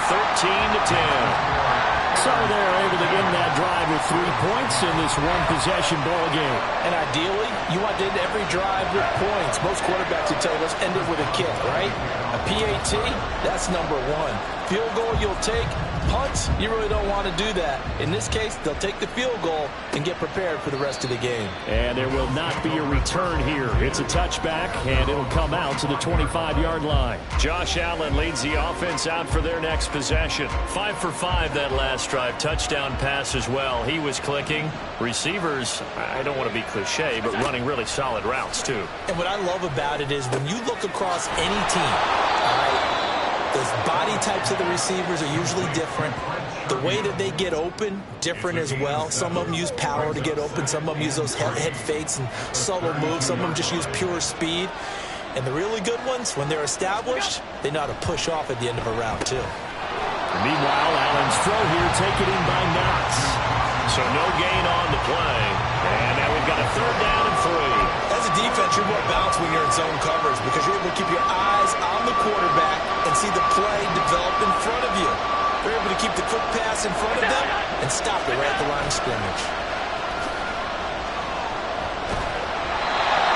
13-10. So they're able to end that drive with 3 points in this one-possession ball game. And ideally, you want to end every drive with points. Most quarterbacks would tell you, let's end it with a kick, right? A PAT, that's number 1. Field goal you'll take. Punts, you really don't want to do that. In this case, they'll take the field goal and get prepared for the rest of the game. And there will not be a return here. It's a touchback, and it'll come out to the 25-yard line. Josh Allen leads the offense out for their next possession. 5 for 5 that last drive. Touchdown pass as well. He was clicking. Receivers, I don't want to be cliche, but running really solid routes, too. And what I love about it is when you look across any team, all right, those body types of the receivers are usually different. The way that they get open, different as well. Some of them use power to get open. Some of them use those head fakes and subtle moves. Some of them just use pure speed. And the really good ones, when they're established, they know how to push off at the end of a route, too. Meanwhile, Allen's throw here taken in by Knox. So no gain on the play. And now we've got a third down and 3. As a defense, you're more balanced when you're in zone coverage because you're able to keep your eyes on the quarterback and see the play develop in front of you. You're able to keep the quick pass in front of them and stop it right at the line of scrimmage.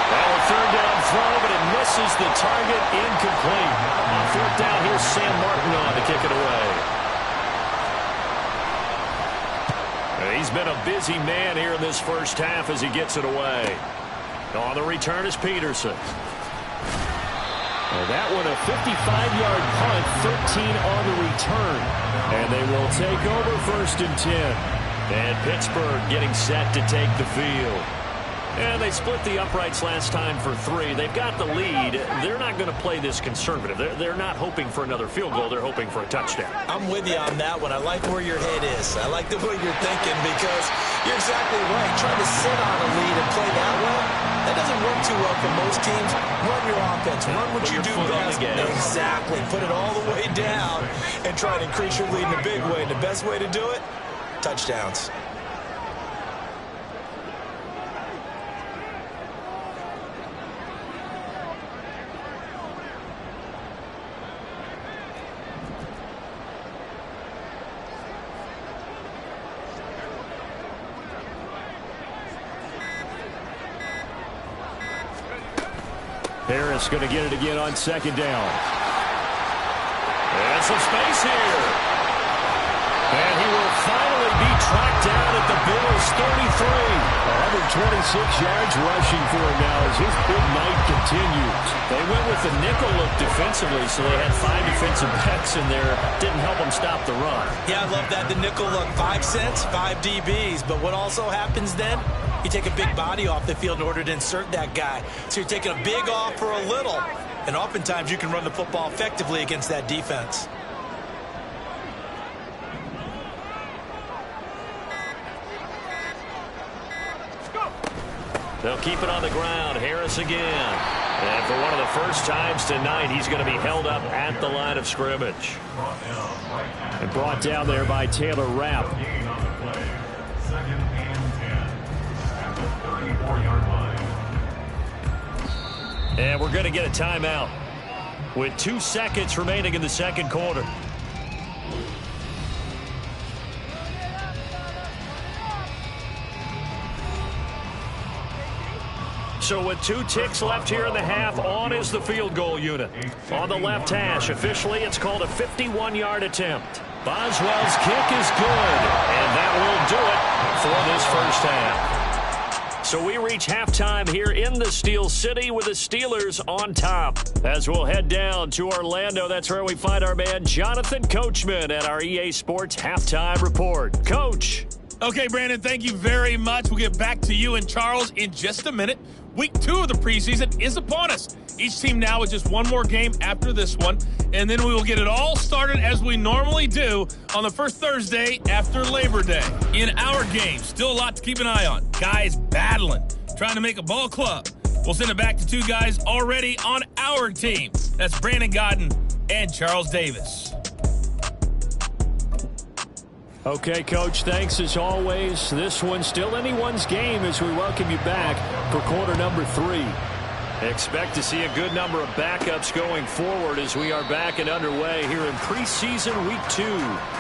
Well, a third down throw, but it misses the target, incomplete. Fourth down, here's Sam Martin on to kick it away. He's been a busy man here in this first half as he gets it away. On the return is Peterson. And that one a 55-yard punt, 13 on the return. And they will take over 1st and 10. And Pittsburgh getting set to take the field. And they split the uprights last time for 3. They've got the lead. They're not going to play this conservative. They're not hoping for another field goal. They're hoping for a touchdown. I'm with you on that one. I like where your head is. I like the way you're thinking because you're exactly right. Trying to sit on a lead and play that way, that doesn't work too well for most teams. Run your offense. Run what you do best. Exactly. Put it all the way down and try to increase your lead in a big way. And the best way to do it, touchdowns. Harris going to get it again on second down. And some space here. And he will finally be tracked down at the Bills' 33. 126 yards rushing for him now as his big night continues. They went with the nickel look defensively, so they had 5 defensive backs in there. Didn't help them stop the run. Yeah, I love that. The nickel look, 5 cents, 5 DBs. But what also happens then? You take a big body off the field in order to insert that guy. So you're taking a big off for a little. And oftentimes you can run the football effectively against that defense. They'll keep it on the ground. Harris again. And for one of the first times tonight, he's going to be held up at the line of scrimmage. And brought down there by Taylor Rapp. And we're going to get a timeout with 2 seconds remaining in the second quarter. So with 2 ticks left here in the half, on is the field goal unit. On the left hash, officially it's called a 51-yard attempt. Boswell's kick is good, and that will do it for this first half. So we reach halftime here in the Steel City with the Steelers on top. As we'll head down to Orlando, that's where we find our man Jonathan Coachman at our EA Sports Halftime Report. Coach. Okay, Brandon, thank you very much. We'll get back to you and Charles in just a minute. Week 2 of the preseason is upon us. Each team now with just one more game after this one, and then we will get it all started as we normally do on the first Thursday after Labor Day. In our game, still a lot to keep an eye on. Guys battling, trying to make a ball club. We'll send it back to 2 guys already on our team. That's Brandon Godden and Charles Davis. Okay, Coach, thanks as always. This one's still anyone's game as we welcome you back for quarter number 3. Expect to see a good number of backups going forward as we are back and underway here in preseason week 2.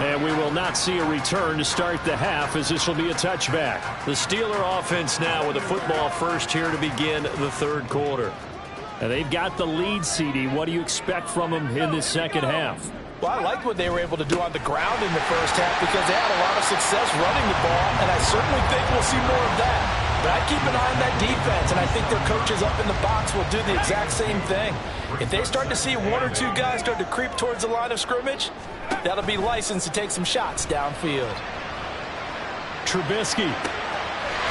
And we will not see a return to start the half as this will be a touchback. The Steeler offense now with a football first here to begin the third quarter. And they've got the lead, CD. What do you expect from them in this second half? Well, I liked what they were able to do on the ground in the first half because they had a lot of success running the ball, and I certainly think we'll see more of that. But I keep an eye on that defense, and I think their coaches up in the box will do the exact same thing. If they start to see 1 or 2 guys start to creep towards the line of scrimmage, that'll be licensed to take some shots downfield. Trubisky.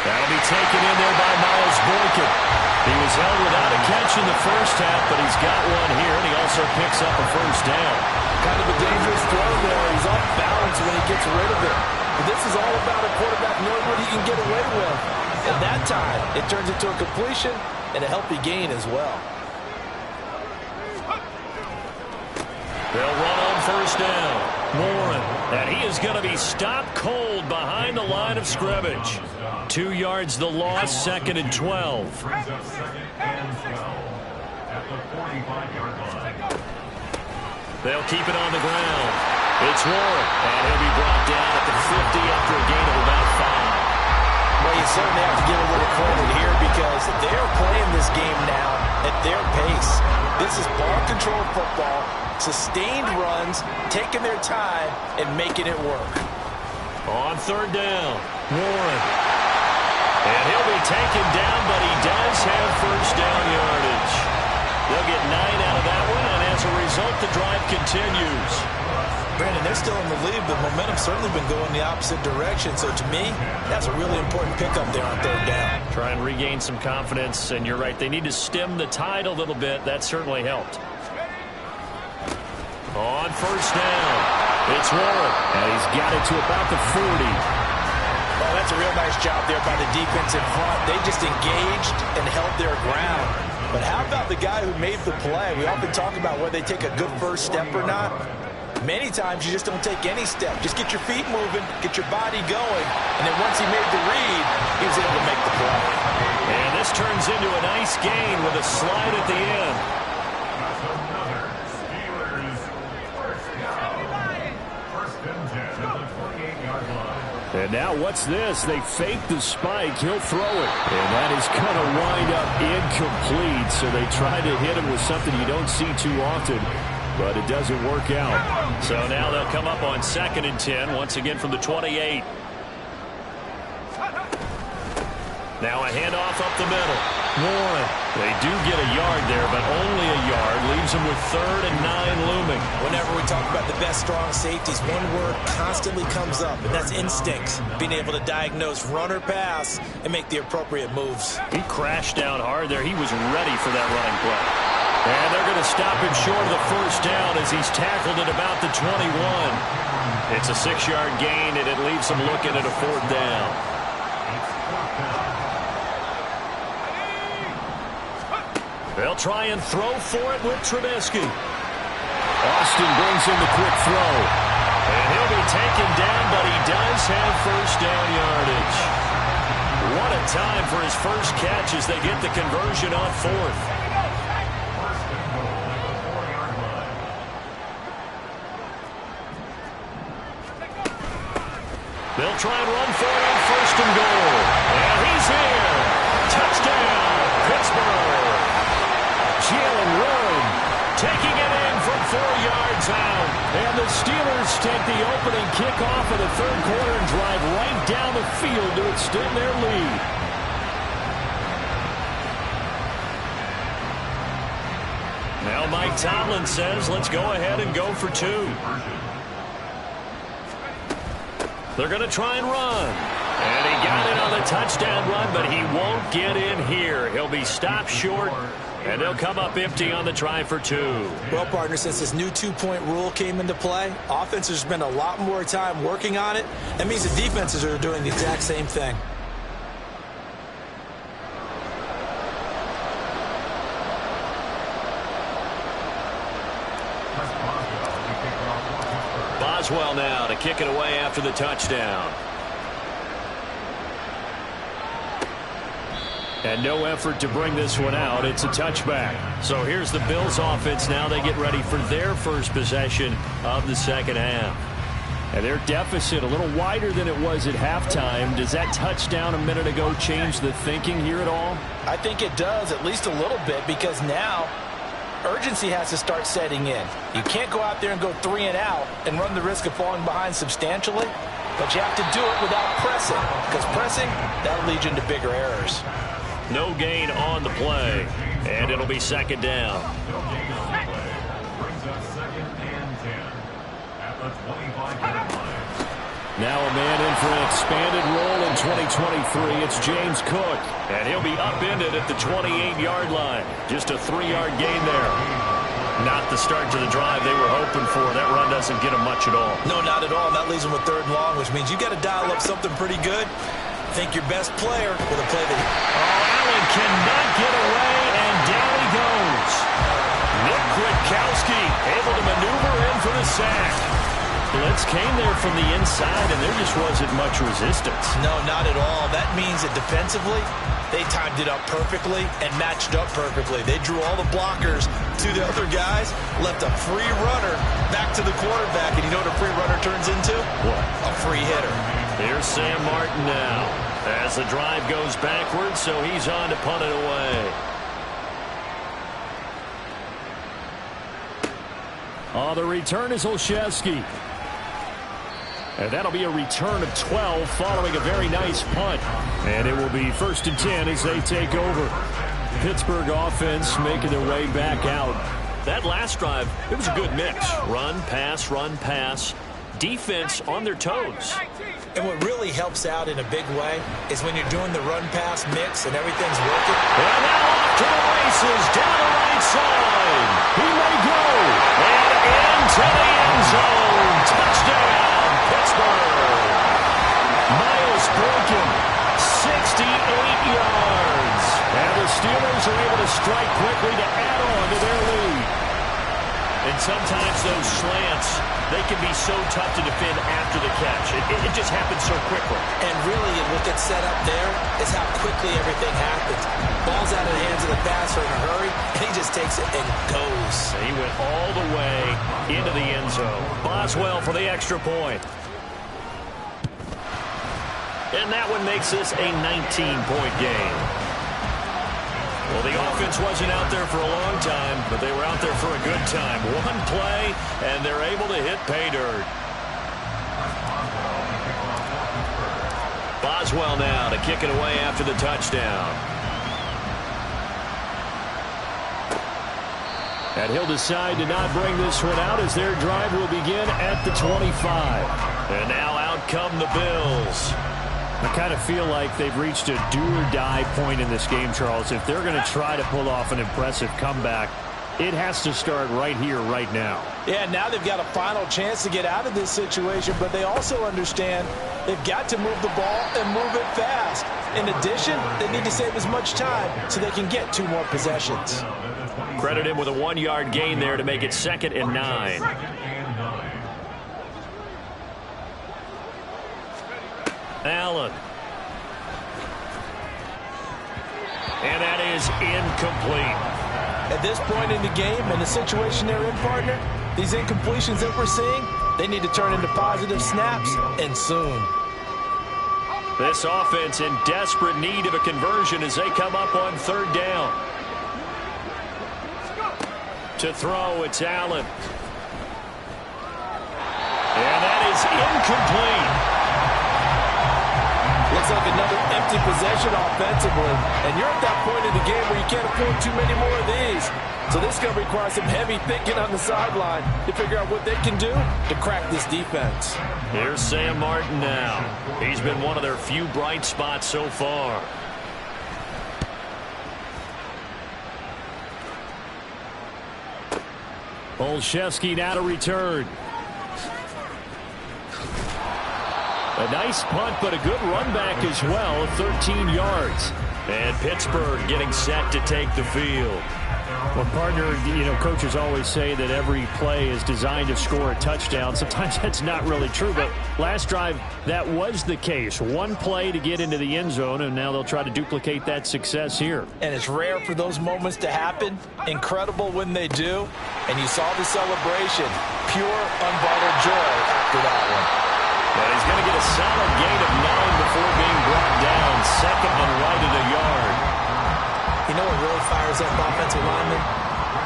That'll be taken in there by Miles Boykin. He was held without a catch in the first half, but he's got one here, and he also picks up a first down. Kind of a dangerous throw there. He's off balance when he gets rid of it. But this is all about a quarterback knowing what he can get away with. And that time, it turns into a completion and a healthy gain as well. They'll run on first down. Warren, and he is going to be stopped cold behind the line of scrimmage. 2 yards the loss, 2nd and 12. They'll keep it on the ground. It's Warren, and he'll be brought down at the 50 after a gain of about 5. Well, you certainly have to give a little credit here because they're playing this game now at their pace. This is ball control football, sustained runs, taking their time, and making it work. On third down, Warren. And he'll be taken down, but he does have first down yardage. They'll get 9 out of that one, and as a result, the drive continues. Brandon, they're still in the lead, but momentum's certainly been going the opposite direction. So to me, that's a really important pickup there on third down. Try and regain some confidence, and you're right. They need to stem the tide a little bit. That certainly helped. On first down, it's Warren, and he's got it to about the 40. Well, that's a real nice job there by the defense in front. They just engaged and held their ground. But how about the guy who made the play? We often talk about whether they take a good first step or not. Many times you just don't take any step. Just get your feet moving, get your body going, and then once he made the read, he was able to make the play. And this turns into a nice gain with a slide at the end. And now what's this? They fake the spike. He'll throw it. And that is going to wind up incomplete. So they try to hit him with something you don't see too often, but it doesn't work out. So now they'll come up on 2nd and 10, once again from the 28. Now a handoff up the middle. Warren. They do get a yard there, but only a yard. Leaves them with 3rd and 9 looming. Whenever we talk about the best strong safeties, one word constantly comes up, and that's instincts. Being able to diagnose run or pass and make the appropriate moves. He crashed down hard there. He was ready for that running play. And they're going to stop him short of the first down as he's tackled at about the 21. It's a 6-yard gain, and it leaves him looking at a 4th down. They'll try and throw for it with Trubisky. Austin brings in the quick throw. And he'll be taken down, but he does have first down yardage. What a time for his first catch as they get the conversion on fourth. They'll try and run for it on first and goal. And he's here. Touchdown, Pittsburgh. Jalen Warren taking it in from 4 yards out. And the Steelers take the opening kickoff of the third quarter and drive right down the field to extend their lead. Now Mike Tomlin says, let's go ahead and go for 2. They're going to try and run. And he got it on the touchdown run, but he won't get in here. He'll be stopped short, and they'll come up empty on the try for 2. Well, partner, since this new 2-point rule came into play, offenses spend a lot more time working on it. That means the defenses are doing the exact same thing. Boswell now to kick it away after the touchdown. And no effort to bring this one out. It's a touchback. So here's the Bills offense now. They get ready for their first possession of the second half. And their deficit a little wider than it was at halftime. Does that touchdown a minute ago change the thinking here at all? I think it does, at least a little bit, because now urgency has to start setting in. You can't go out there and go 3 and out and run the risk of falling behind substantially, but you have to do it without pressing, because pressing, that'll lead you into bigger errors. No gain on the play, and it'll be second down. Now a man in for an expanded role in 2023. It's James Cook, and he'll be upended at the 28-yard line. Just a 3-yard gain there. Not the start to the drive they were hoping for. That run doesn't get them much at all. No, not at all. That leaves them with 3rd and long, which means you got to dial up something pretty good. Think your best player with a play that... Allen cannot get away, and down he goes. Nick Kwiatkowski able to maneuver in for the sack. Blitz came there from the inside, and there just wasn't much resistance. No, not at all. That means that defensively, they timed it up perfectly and matched up perfectly. They drew all the blockers to the other guys, left a free runner back to the quarterback, and you know what a free runner turns into? What? A free hitter. Here's Sam Martin now as the drive goes backwards, so he's on to punt it away. Oh, the return is Olszewski. And that'll be a return of 12 following a very nice punt. And it will be 1st and 10 as they take over. Pittsburgh offense making their way back out. That last drive, it was a good mix. Run, pass. Defense on their toes. And what really helps out in a big way is when you're doing the run-pass mix and everything's working. And now off to the races, down the right side. He may go. And into the end zone. Touchdown, Pittsburgh. Miles Boykin, 68 yards. And the Steelers are able to strike quickly to add on to their lead. And sometimes those slants, they can be so tough to defend after the catch. It just happens so quickly. And really, you look at set up there, is how quickly everything happens. Ball's out of the hands of the passer in a hurry, and he just takes it and goes. He went all the way into the end zone. Boswell for the extra point. And that one makes this a 19-point game. Well, the offense wasn't out there for a long time, but they were out there for a good time. One play, and they're able to hit pay dirt. Boswell now to kick it away after the touchdown. And he'll decide to not bring this one out as their drive will begin at the 25. And now out come the Bills. I kind of feel like they've reached a do-or-die point in this game, Charles. If they're going to try to pull off an impressive comeback, it has to start right here, right now. Yeah, now they've got a final chance to get out of this situation, but they also understand they've got to move the ball and move it fast. In addition, they need to save as much time so they can get 2 more possessions. Credit him with a 1-yard gain there to make it 2nd and 9. Allen. And that is incomplete. At this point in the game and the situation they're in, partner, these incompletions that we're seeing, they need to turn into positive snaps, and soon. This offense in desperate need of a conversion as they come up on 3rd down. To throw, it's Allen. And that is incomplete. Looks like another empty possession offensively. And you're at that point in the game where you can't afford too many more of these. So this is going to require some heavy thinking on the sideline to figure out what they can do to crack this defense. Here's Sam Martin now. He's been one of their few bright spots so far. Olszewski now to return. A nice punt, but a good run back as well, 13 yards. And Pittsburgh getting set to take the field. Well, partner, you know, coaches always say that every play is designed to score a touchdown. Sometimes that's not really true, but last drive, that was the case. One play to get into the end zone, and now they'll try to duplicate that success here. And it's rare for those moments to happen. Incredible when they do. And you saw the celebration. Pure, unbridled joy after that one. But he's going to get a solid gain of 9 before being brought down. 2nd and right at a yard. You know what really fires up offensive linemen?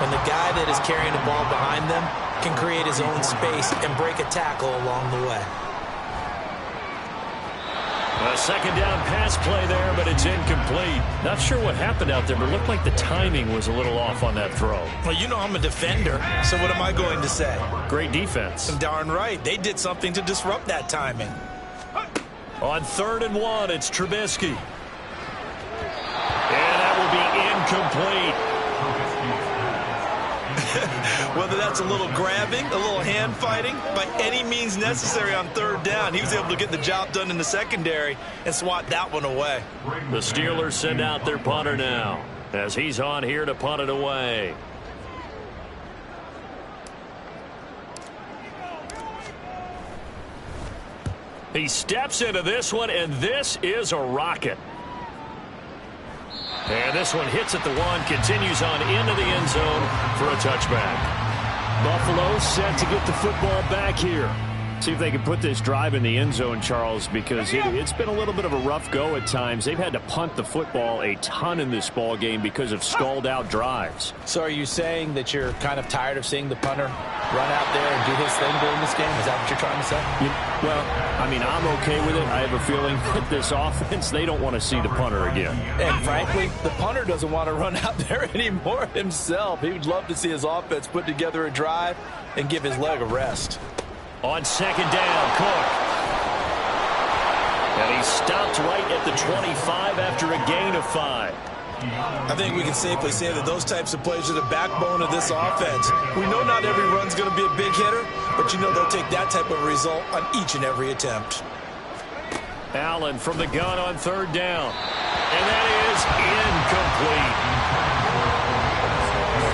When the guy that is carrying the ball behind them can create his own space and break a tackle along the way. A 2nd down pass play there, but it's incomplete. Not sure what happened out there, but it looked like the timing was a little off on that throw. Well, you know I'm a defender, so what am I going to say? Great defense. Darn right. They did something to disrupt that timing. On 3rd and 1, it's Trubisky. And that will be incomplete. Whether that's a little grabbing, a little hand fighting, by any means necessary on 3rd down, he was able to get the job done in the secondary and swat that one away. The Steelers send out their punter now as he's on here to punt it away. He steps into this one, and this is a rocket. And this one hits at the 1, continues on into the end zone for a touchback. Buffalo set to get the football back here. See if they can put this drive in the end zone, Charles, because it's been a little bit of a rough go at times. They've had to punt the football a ton in this ball game because of stalled-out drives. So are you saying that you're kind of tired of seeing the punter run out there and do his thing during this game? Is that what you're trying to say? Well, I mean, I'm okay with it. I have a feeling that this offense, they don't want to see the punter again. And frankly, the punter doesn't want to run out there anymore himself. He would love to see his offense put together a drive and give his leg a rest. On 2nd down, Cook. And he stopped right at the 25 after a gain of 5. I think we can safely say that those types of plays are the backbone of this offense. We know not every run's going to be a big hitter, but you know they'll take that type of result on each and every attempt. Allen from the gun on 3rd down. And that is incomplete.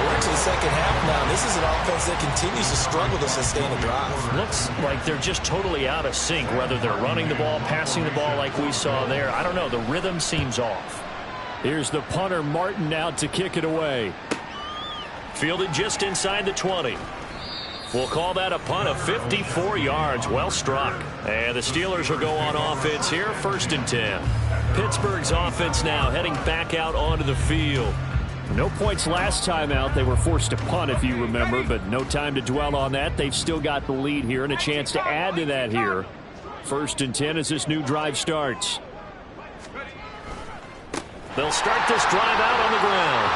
We're into the second half now. This is an offense that continues to struggle to sustain a drive. Looks like they're just totally out of sync, whether they're running the ball, passing the ball like we saw there. I don't know. The rhythm seems off. Here's the punter, Martin, out to kick it away. Fielded just inside the 20. We'll call that a punt of 54 yards. Well struck. And the Steelers will go on offense here, 1st and 10. Pittsburgh's offense now heading back out onto the field. No points last time out. They were forced to punt, if you remember, but no time to dwell on that. They've still got the lead here and a chance to add to that here. 1st and 10 as this new drive starts. They'll start this drive out on the ground.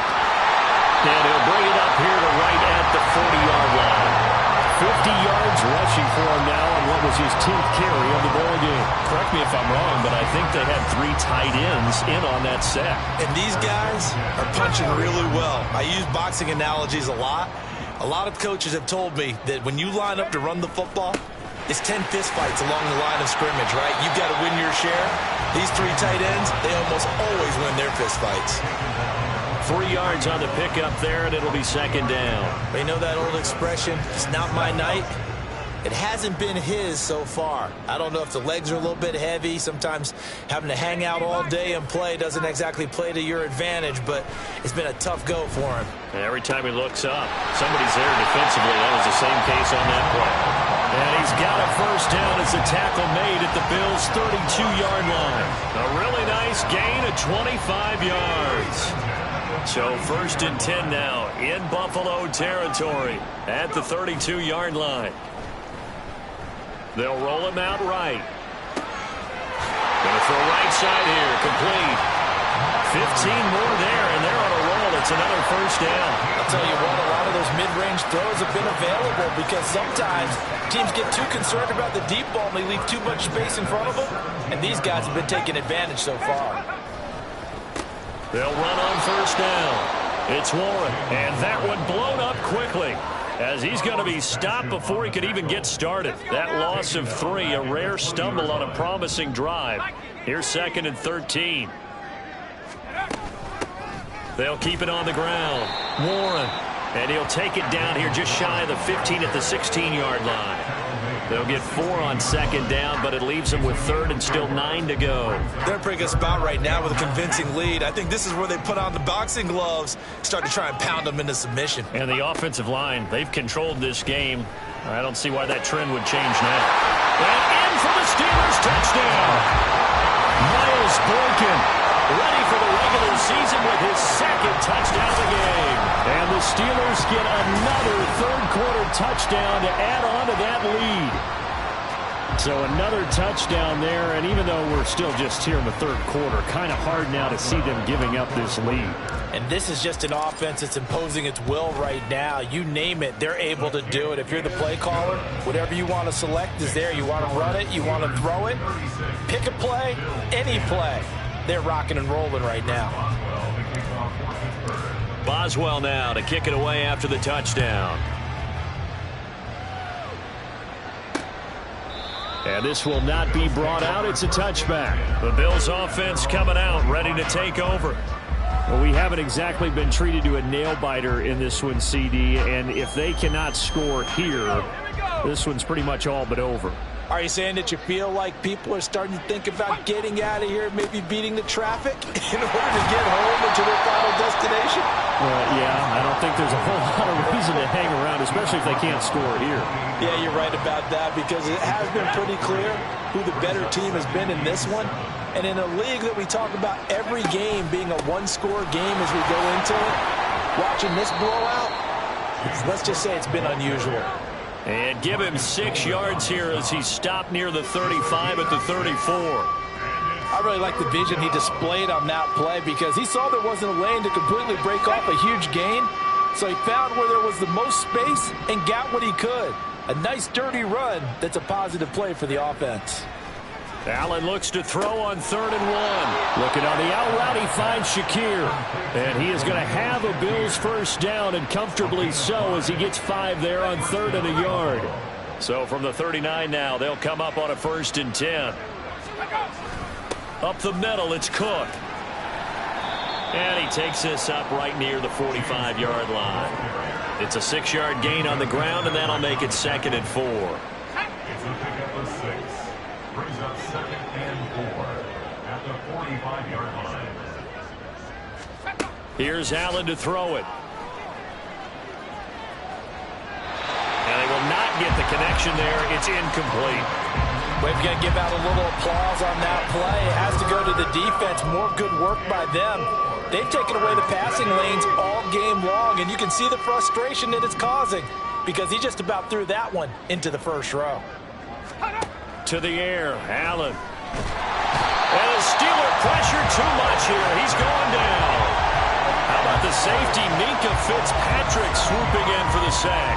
And he'll bring it up here to right at the 40-yard line. 50 yards rushing for him now on what was his 10th carry of the ball game. Correct me if I'm wrong, but I think they had 3 tight ends in on that set. And these guys are punching really well. I use boxing analogies a lot. A lot of coaches have told me that when you line up to run the football, it's 10 fistfights along the line of scrimmage, right? You've got to win your share. These 3 tight ends, they almost always win their fistfights. 3 yards on the pickup there, and it'll be second down. You know that old expression, it's not my night? It hasn't been his so far. I don't know if the legs are a little bit heavy. Sometimes having to hang out all day and play doesn't exactly play to your advantage, but it's been a tough go for him. And every time he looks up, somebody's there defensively. That was the same case on that play. And he's got a first down as the tackle made at the Bills' 32-yard line. A really nice gain of 25 yards. So 1st and 10 now in Buffalo territory at the 32-yard line. They'll roll him out right. Going to throw right side here, complete. 15 more there, and they're on a roll. It's another first down. I'll tell you what, a lot of those mid-range throws have been available because sometimes teams get too concerned about the deep ball and they leave too much space in front of them, and these guys have been taking advantage so far. They'll run on first down. It's Warren, and that one blown up quickly, as he's going to be stopped before he could even get started. That loss of 3, a rare stumble on a promising drive. Here's 2nd and 13. They'll keep it on the ground. Warren, and he'll take it down here just shy of the 15 at the 16-yard line. They'll get 4 on 2nd down, but it leaves them with 3rd and still 9 to go. They're in a pretty good spot right now with a convincing lead. I think this is where they put on the boxing gloves, start to try and pound them into submission. And the offensive line, they've controlled this game. I don't see why that trend would change now. And in for the Steelers, touchdown. Miles Boykin, ready for the regular season with his 2nd touchdown of the game. And the Steelers get another 3rd-quarter touchdown to add on to that lead. So another touchdown there, and even though we're still just here in the 3rd quarter, kind of hard now to see them giving up this lead. And this is just an offense that's imposing its will right now. You name it, they're able to do it. If you're the play caller, whatever you want to select is there. You want to run it, you want to throw it, pick a play, any play. They're rocking and rolling right now. Boswell now to kick it away after the touchdown. And this will not be brought out. It's a touchback. The Bills offense coming out, ready to take over. Well, we haven't exactly been treated to a nail-biter in this one, CD. And if they cannot score here, this one's pretty much all but over. Are you saying that you feel like people are starting to think about getting out of here, maybe beating the traffic in order to get home or to their final destination? Yeah, I don't think there's a whole lot of reason to hang around, especially if they can't score here. Yeah, you're right about that because it has been pretty clear who the better team has been in this one. And in a league that we talk about every game being a one-score game as we go into it, watching this blowout, let's just say it's been unusual. And give him 6 yards here as he's stopped near the 35 at the 34. I really like the vision he displayed on that play because he saw there wasn't a lane to completely break off a huge gain. So he found where there was the most space and got what he could. A nice dirty run that's a positive play for the offense. Allen looks to throw on 3rd and 1. Looking on the out route, he finds Shakir. And he is going to have a Bills first down, and comfortably so, as he gets 5 there on 3rd and a yard. So from the 39 now, they'll come up on a 1st and 10. Up the middle, it's Cook. And he takes this up right near the 45-yard line. It's a 6-yard gain on the ground, and that'll make it 2nd and 4. Brings up 2nd and 4 at the 45-yard line. Here's Allen to throw it. And they will not get the connection there. It's incomplete. We're going to give out a little applause on that play. It has to go to the defense. More good work by them. They've taken away the passing lanes all game long, and you can see the frustration that it's causing because he just about threw that one into the first row. To the air, Allen. And the Steeler pressure too much here. He's going down. How about the safety, Minka Fitzpatrick, swooping in for the sack.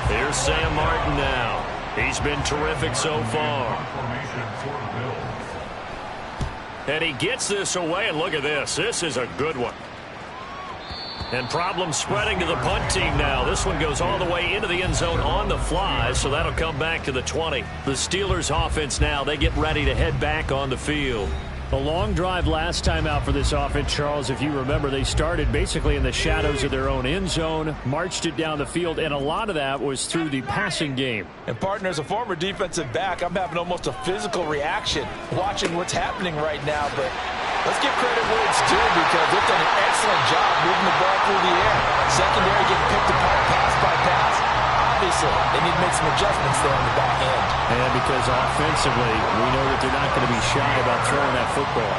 Here's Sam Martin now. He's been terrific so far. And he gets this away, and look at this. This is a good one. And problems spreading to the punt team now. This one goes all the way into the end zone on the fly, so that'll come back to the 20. The Steelers offense now, they get ready to head back on the field. A long drive last time out for this offense, Charles. If you remember, they started basically in the shadows of their own end zone, marched it down the field, and a lot of that was through the passing game. And partner, as a former defensive back, I'm having almost a physical reaction watching what's happening right now. But let's give credit where it's due because they've done an excellent job moving the ball through the air. Secondary getting picked apart pass by pass. Obviously, they need to make some adjustments there on the back end. And because offensively, we know that they're not going to be shy about throwing that football.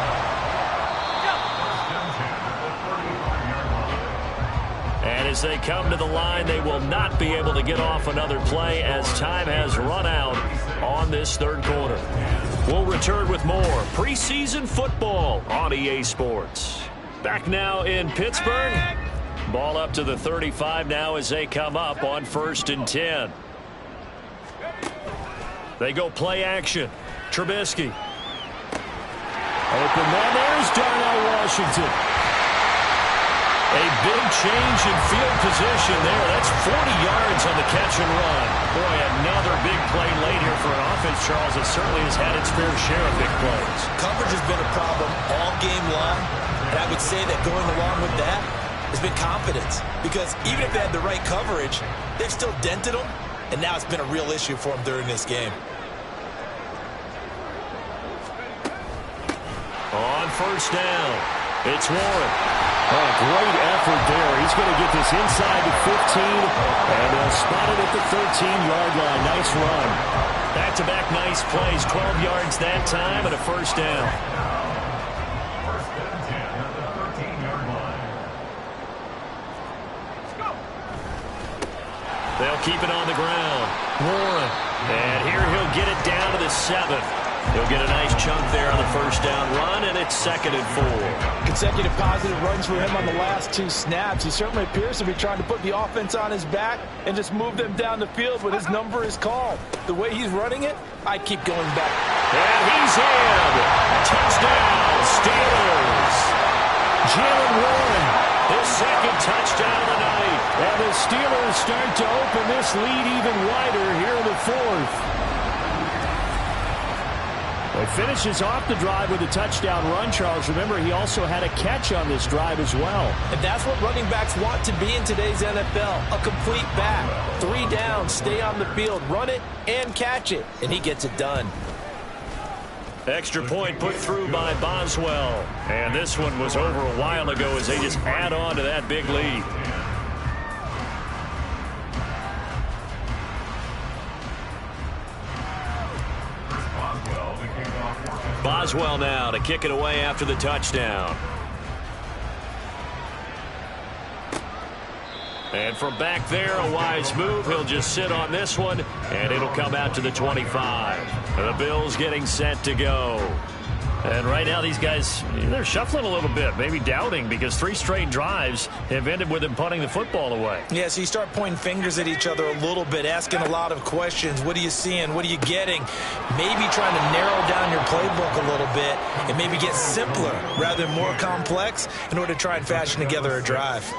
And as they come to the line, they will not be able to get off another play as time has run out on this third quarter. We'll return with more preseason football on EA Sports. Back now in Pittsburgh. Ball up to the 35 now as they come up on 1st and 10. They go play action. Trubisky. Open man. There's Darnell Washington. A big change in field position there. That's 40 yards on the catch and run. Boy, another big play late here for an offense, Charles, that certainly has had its fair share of big plays. Coverage has been a problem all game long, and I would say that going along with that has been confidence, because even if they had the right coverage, they've still dented them, and now it's been a real issue for them during this game. On 1st down, it's Warren. Oh, great effort there. He's going to get this inside the 15, and they'll spot it at the 13-yard line. Nice run. Back-to-back nice plays. 12 yards that time and a 1st down. They'll keep it on the ground. Warren. And here he'll get it down to the 7. He'll get a nice chunk there on the 1st down run, and it's 2nd and 4. Consecutive positive runs for him on the last 2 snaps. He certainly appears to be trying to put the offense on his back and just move them down the field when his number is called. The way he's running it, I keep going back. And he's in. Touchdown, Steelers. Jalen Warren, his 2nd touchdown of the night. And the Steelers start to open this lead even wider here in the 4th. He finishes off the drive with a touchdown run, Charles. Remember, he also had a catch on this drive as well. And that's what running backs want to be in today's NFL, a complete back. 3 down, stay on the field, run it, and catch it. And he gets it done. Extra point put through by Boswell. And this one was over a while ago as they just add on to that big lead. Boswell now to kick it away after the touchdown. And from back there, a wise move. He'll just sit on this one, and it'll come out to the 25. The Bills getting set to go. And right now, these guys, they're shuffling a little bit, maybe doubting, because 3 straight drives have ended with them punting the football away. Yeah, so you start pointing fingers at each other a little bit, asking a lot of questions. What are you seeing? What are you getting? Maybe trying to narrow down your playbook a little bit and maybe get simpler rather than more complex in order to try and fashion together a drive.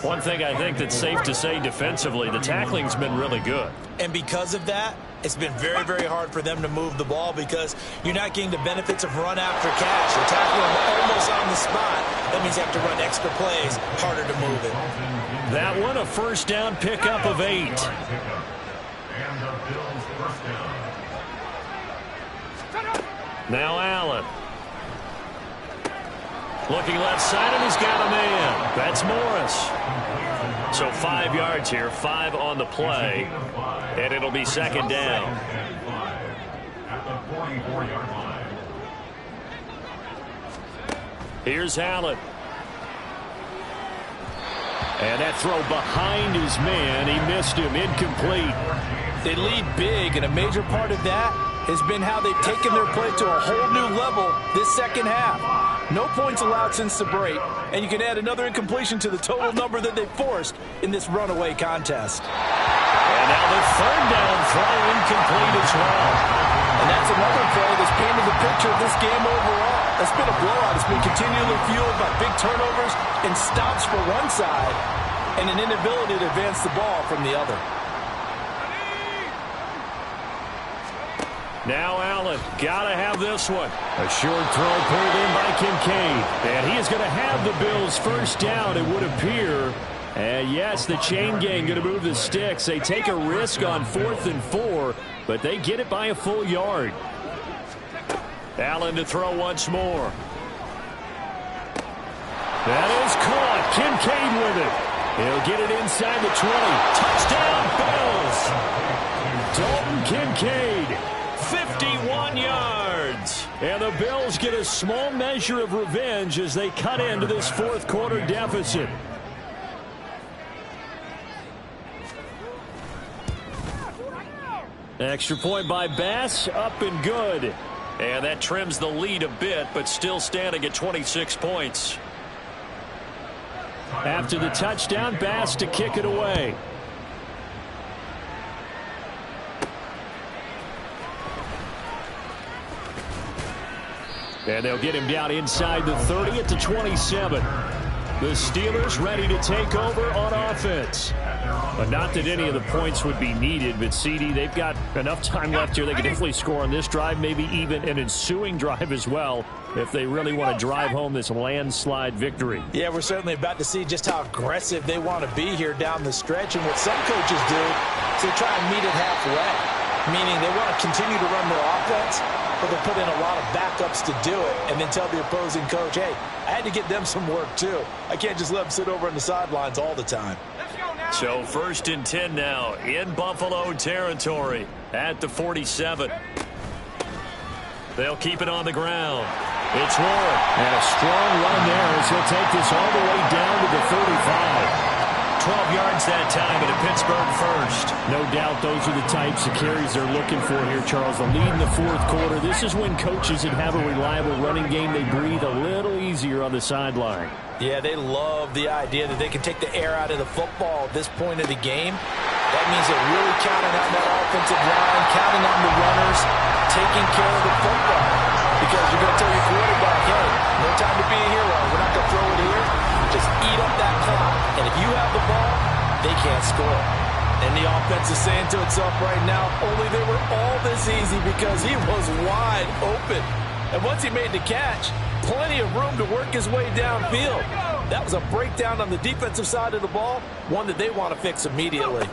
One thing I think that's safe to say defensively, the tackling's been really good. And because of that, it's been very, very hard for them to move the ball because you're not getting the benefits of run after catch. You're tackling them almost on the spot. That means you have to run extra plays, harder to move it. That one, a 1st down pickup of 8. Now Allen. Looking left side, and he's got a man. That's Morris. So 5 yards here, 5 on the play, and it'll be 2nd down. Here's Allen. And that throw behind his man. He missed him. Incomplete. They lead big, and a major part of that has been how they've taken their play to a whole new level this 2nd half. No points allowed since the break, and you can add another incompletion to the total number that they forced in this runaway contest. And now the 3rd down throw incomplete as well. And that's another play that's painted the picture of this game overall. It's been a blowout. It's been continually fueled by big turnovers and stops for one side and an inability to advance the ball from the other. Now Allen, gotta have this one. A short throw pulled in by Kincaid. And he is going to have the Bills first down, it would appear. And yes, the chain gang going to move the sticks. They take a risk on 4th and 4, but they get it by a full yard. Allen to throw once more. That is caught. Kincaid with it. He'll get it inside the 20. Touchdown, Bills. Dalton Kincaid, 51 yards. And the Bills get a small measure of revenge as they cut into this fourth quarter deficit. Extra point by Bass, up and good. And that trims the lead a bit, but still standing at 26 points. After the touchdown, Bass to kick it away. And they'll get him down inside the 30 at the 27. The Steelers ready to take over on offense. But not that any of the points would be needed, but CD, they've got enough time left here. They can definitely score on this drive, maybe even an ensuing drive as well, if they really want to drive home this landslide victory. Yeah, we're certainly about to see just how aggressive they want to be here down the stretch. And what some coaches do is they try and meet it halfway, meaning they want to continue to run their offense, but they'll put in a lot of backups to do it and then tell the opposing coach, hey, I had to get them some work too. I can't just let them sit over on the sidelines all the time. So 1st and 10 now in Buffalo territory at the 47. They'll keep it on the ground. It's Warren. And a strong run there as he'll take this all the way down to the 35. 12 yards that time, and a Pittsburgh first. No doubt those are the types of carries they're looking for here, Charles. The lead in the fourth quarter. This is when coaches that have a reliable running game, they breathe a little easier on the sideline. Yeah, they love the idea that they can take the air out of the football at this point of the game. That means they're really counting on that offensive line, counting on the runners, taking care of the football. Because you're going to tell your quarterback, hey, no time to be a hero. We're not going to throw it here. Just eat up that clock. And if you have the ball, they can't score. And the offense is saying to itself right now, only they were all this easy because he was wide open. And once he made the catch, plenty of room to work his way downfield. That was a breakdown on the defensive side of the ball, one that they want to fix immediately.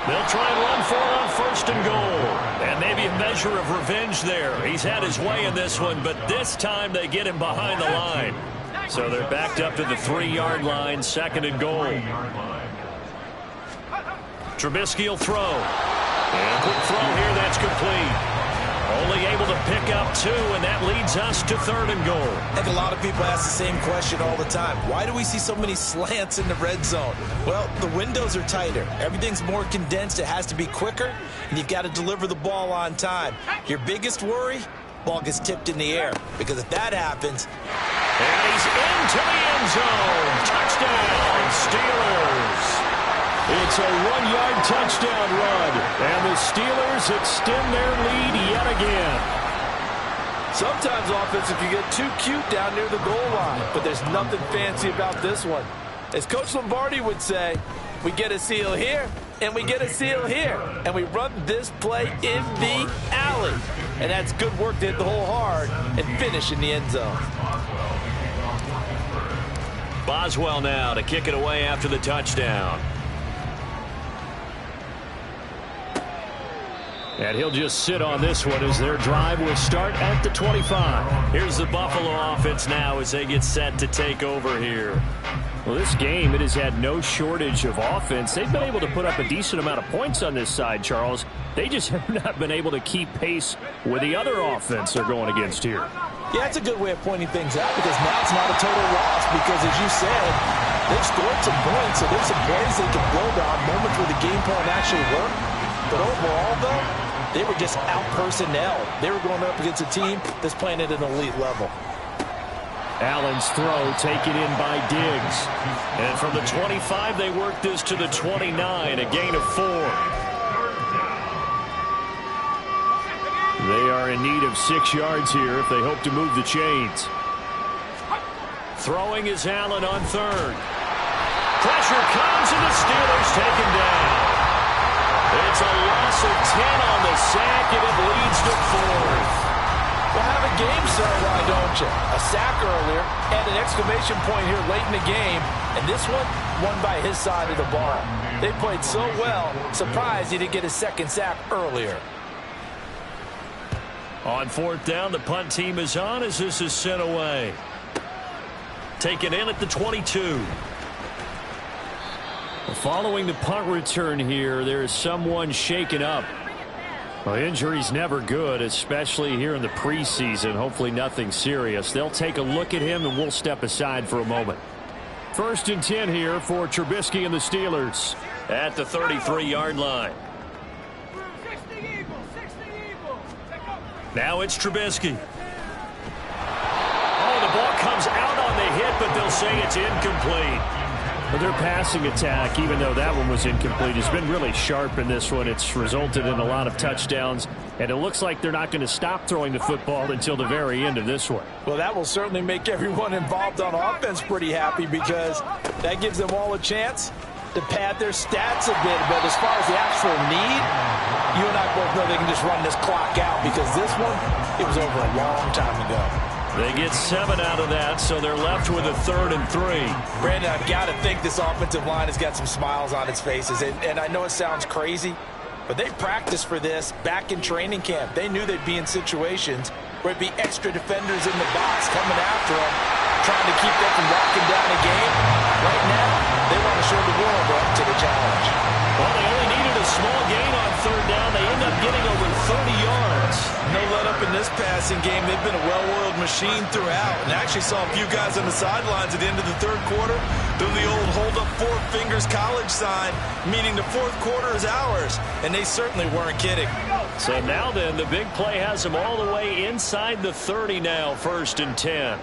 They'll try and run for it on 1st and goal. And maybe a measure of revenge there. He's had his way in this one, but this time they get him behind the line. So they're backed up to the 3-yard line, 2nd and goal. Trubisky will throw. And quick throw here, that's complete. Only able to pick up 2, and that leads us to 3rd and goal. I think a lot of people ask the same question all the time. Why do we see so many slants in the red zone? Well, the windows are tighter. Everything's more condensed. It has to be quicker, and you've got to deliver the ball on time. Your biggest worry? Ball gets tipped in the air, because if that happens... And he's into the end zone. Touchdown, Steelers. It's a 1-yard touchdown run, and the Steelers extend their lead yet again. Sometimes offenses can get too cute down near the goal line, but there's nothing fancy about this one. As Coach Lombardi would say, we get a seal here, and we get a seal here, and we run this play in the alley. And that's good work to hit the hole hard and finish in the end zone. Boswell now to kick it away after the touchdown. And he'll just sit on this one as their drive will start at the 25. Here's the Buffalo offense now as they get set to take over here. Well, this game, it has had no shortage of offense. They've been able to put up a decent amount of points on this side, Charles. They just have not been able to keep pace with the other offense they're going against here. Yeah, that's a good way of pointing things out because now it's not a total loss because, as you said, they've scored some points, so there's some plays they can build on, moments where the game plan actually worked. But overall, though, they were just out-personnel. They were going up against a team that's playing at an elite level. Allen's throw taken in by Diggs. And from the 25, they work this to the 29, a gain of 4. They are in need of 6 yards here if they hope to move the chains. Throwing is Allen on 3rd. Pressure comes, and the Steelers taken down. It's a loss of 10 on the sack, and it leads a sack earlier, and an exclamation point here late in the game. And this one won by his side of the ball. They played so well, surprised he didn't get his second sack earlier. On fourth down, the punt team is on as this is sent away. Taken in at the 22. Following the punt return here, there is someone shaken up. Well, injury's never good, especially here in the preseason. Hopefully nothing serious. They'll take a look at him, and we'll step aside for a moment. 1st and 10 here for Trubisky and the Steelers at the 33-yard line. Now it's Trubisky. Oh, the ball comes out on the hit, but they'll say it's incomplete. But their passing attack, even though that one was incomplete, has been really sharp in this one. It's resulted in a lot of touchdowns, and it looks like they're not going to stop throwing the football until the very end of this one. Well, that will certainly make everyone involved on offense pretty happy, because that gives them all a chance to pad their stats a bit. But as far as the actual need, you and I both know they can just run this clock out, because this one, it was over a long time ago. They get 7 out of that, so they're left with a 3rd and 3. Brandon, I've got to think this offensive line has got some smiles on its faces. And I know it sounds crazy, but they practiced for this back in training camp. They knew they'd be in situations where it'd be extra defenders in the box coming after them, trying to keep them from locking down a game. Right now, they want to show the world up to the challenge. Well, they only needed a small gain on 3rd down. They end up getting over 30 yards. No let up in this passing game. They've been a well-oiled machine throughout. And I actually saw a few guys on the sidelines at the end of the 3rd quarter doing the old hold up 4 fingers college sign, meaning the 4th quarter is ours. And they certainly weren't kidding. So now then, the big play has them all the way inside the 30 now, 1st and 10.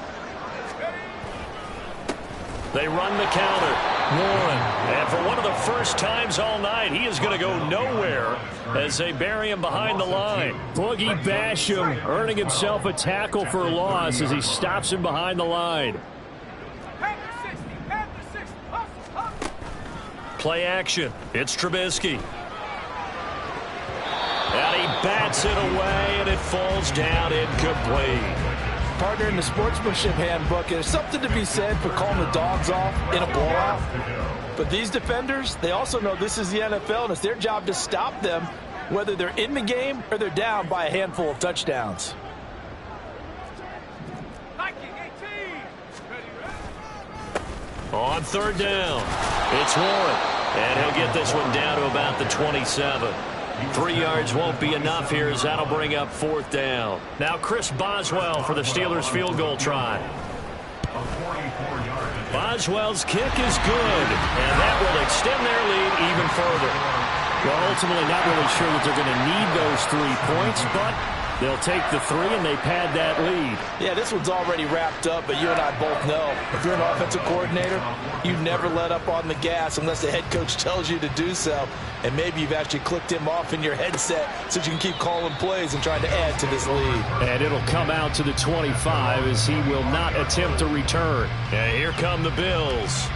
They run the counter. Warren. And for one of the first times all night, he is going to go nowhere as they bury him behind the line. Boogie Basham earning himself a tackle for a loss as he stops him behind the line. Play action. It's Trubisky. And he bats it away, and it falls down incomplete. Partner, in the sportsmanship handbook, there's something to be said for calling the dogs off in a blowout. But these defenders, they also know this is the NFL, and it's their job to stop them, whether they're in the game or they're down by a handful of touchdowns. On 3rd down, it's Warren, and he'll get this one down to about the 27. 3 yards won't be enough here as that'll bring up 4th down. Now Chris Boswell for the Steelers field goal try. Boswell's kick is good, and that will extend their lead even further. Well, ultimately not really sure that they're going to need those 3 points, but they'll take the 3 and they pad that lead. Yeah, this one's already wrapped up, but you and I both know if you're an offensive coordinator, you never let up on the gas unless the head coach tells you to do so. And maybe you've actually clicked him off in your headset so you can keep calling plays and trying to add to this lead. And it'll come out to the 25 as he will not attempt to return. And here come the Bills.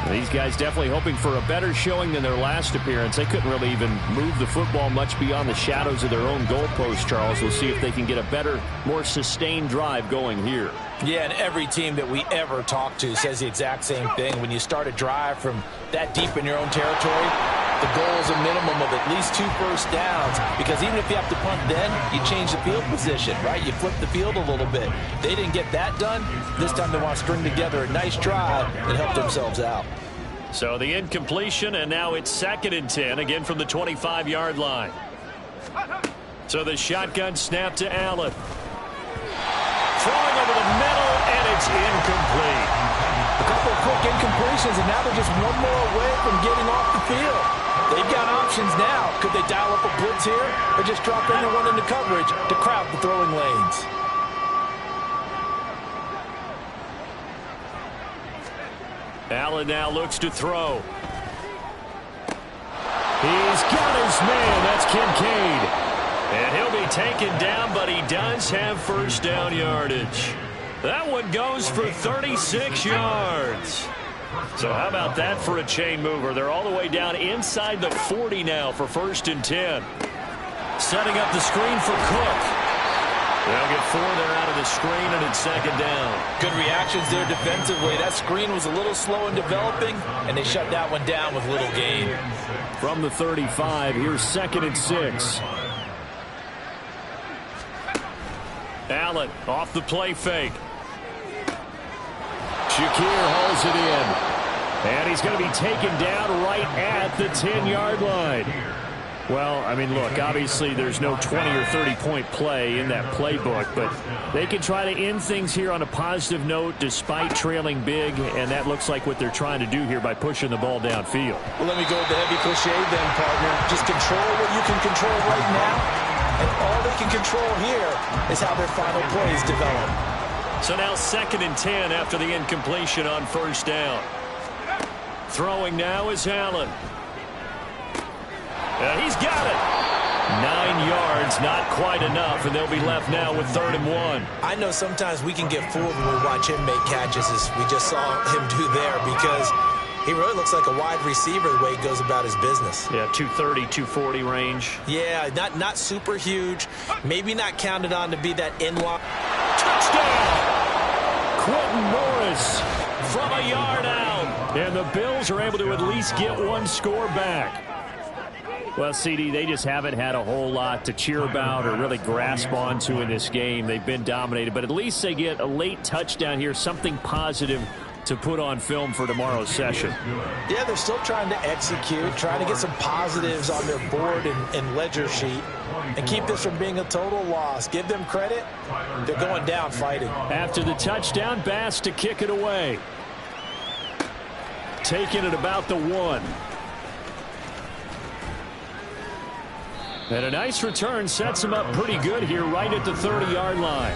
These guys definitely hoping for a better showing than their last appearance. They couldn't really even move the football much beyond the shadows of their own goalpost, Charles. We'll see if they can get a better, more sustained drive going here. Yeah, and every team that we ever talk to says the exact same thing. When you start a drive from that deep in your own territory, the goal is a minimum of at least 2 first downs, because even if you have to punt then, you change the field position, right? You flip the field a little bit. They didn't get that done. This time they want to string together a nice drive and help themselves out. So the incompletion, and now it's 2nd and 10, again from the 25-yard line. So the shotgun snap to Allen. Throwing over the middle, and it's incomplete. A couple of quick incompletions, and now they're just one more away from getting off the field. They've got options now. Could they dial up a blitz here or just drop everyone into coverage to crowd the throwing lanes? Allen now looks to throw. He's got his man. That's Kincaid. And he'll be taken down, but he does have first down yardage. That one goes for 36 yards. So how about that for a chain mover? They're all the way down inside the 40 now for 1st and 10. Setting up the screen for Cook. They'll get 4 there out of the screen, and it's second down. Good reactions there defensively. That screen was a little slow in developing, and they shut that one down with little gain. From the 35, here's 2nd and 6. Allen off the play fake. Shakir holds it in. And he's going to be taken down right at the 10-yard line. Well, I mean, look, obviously there's no 20 or 30-point play in that playbook, but they can try to end things here on a positive note despite trailing big, and that looks like what they're trying to do here by pushing the ball downfield. Well, let me go with the heavy cliche then, partner. Just control what you can control right now, and all they can control here is how their final plays develop. So now 2nd and 10 after the incompletion on 1st down. Throwing now is Allen. He's got it. 9 yards, not quite enough, and they'll be left now with 3rd and 1. I know sometimes we can get fooled when we watch him make catches, as we just saw him do there, because he really looks like a wide receiver the way he goes about his business. Yeah, 230, 240 range. Yeah, not super huge. Maybe not counted on to be that in-line. Touchdown! Quentin Morris from a yard out. And the Bills are able to at least get one score back. Well, CD, they just haven't had a whole lot to cheer about or really grasp onto in this game. They've been dominated, but at least they get a late touchdown here, something positive to put on film for tomorrow's session. Yeah, they're still trying to execute, trying to get some positives on their board and ledger sheet and keep this from being a total loss. Give them credit. They're going down fighting. After the touchdown, Bass to kick it away. Taking it about the 1. And a nice return sets him up pretty good here right at the 30-yard line.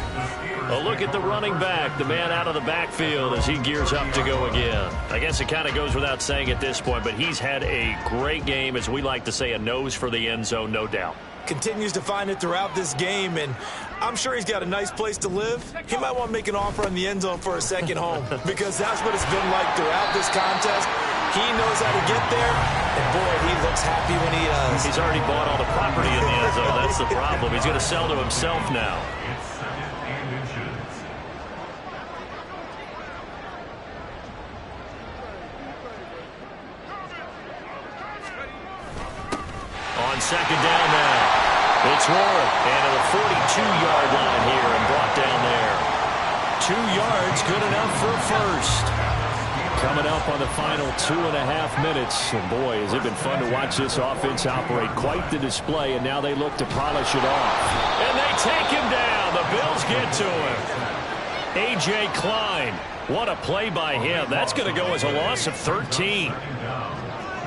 A look at the running back, the man out of the backfield as he gears up to go again. I guess it kind of goes without saying at this point, but he's had a great game, as we like to say, a nose for the end zone, no doubt. Continues to find it throughout this game, and I'm sure he's got a nice place to live. He might want to make an offer on the end zone for a second home, because that's what it's been like throughout this contest. He knows how to get there, and boy, he looks happy when he does. He's already bought all the property in the end zone. That's the problem. He's going to sell to himself now. On 2nd down now, it's Warren, and at the 42-yard line here and brought down there. 2 yards, good enough for a first. Coming up on the final 2.5 minutes. And boy, has it been fun to watch this offense operate. Quite the display, and now they look to polish it off. And they take him down. The Bills get to him. A.J. Klein. What a play by him. That's going to go as a loss of 13.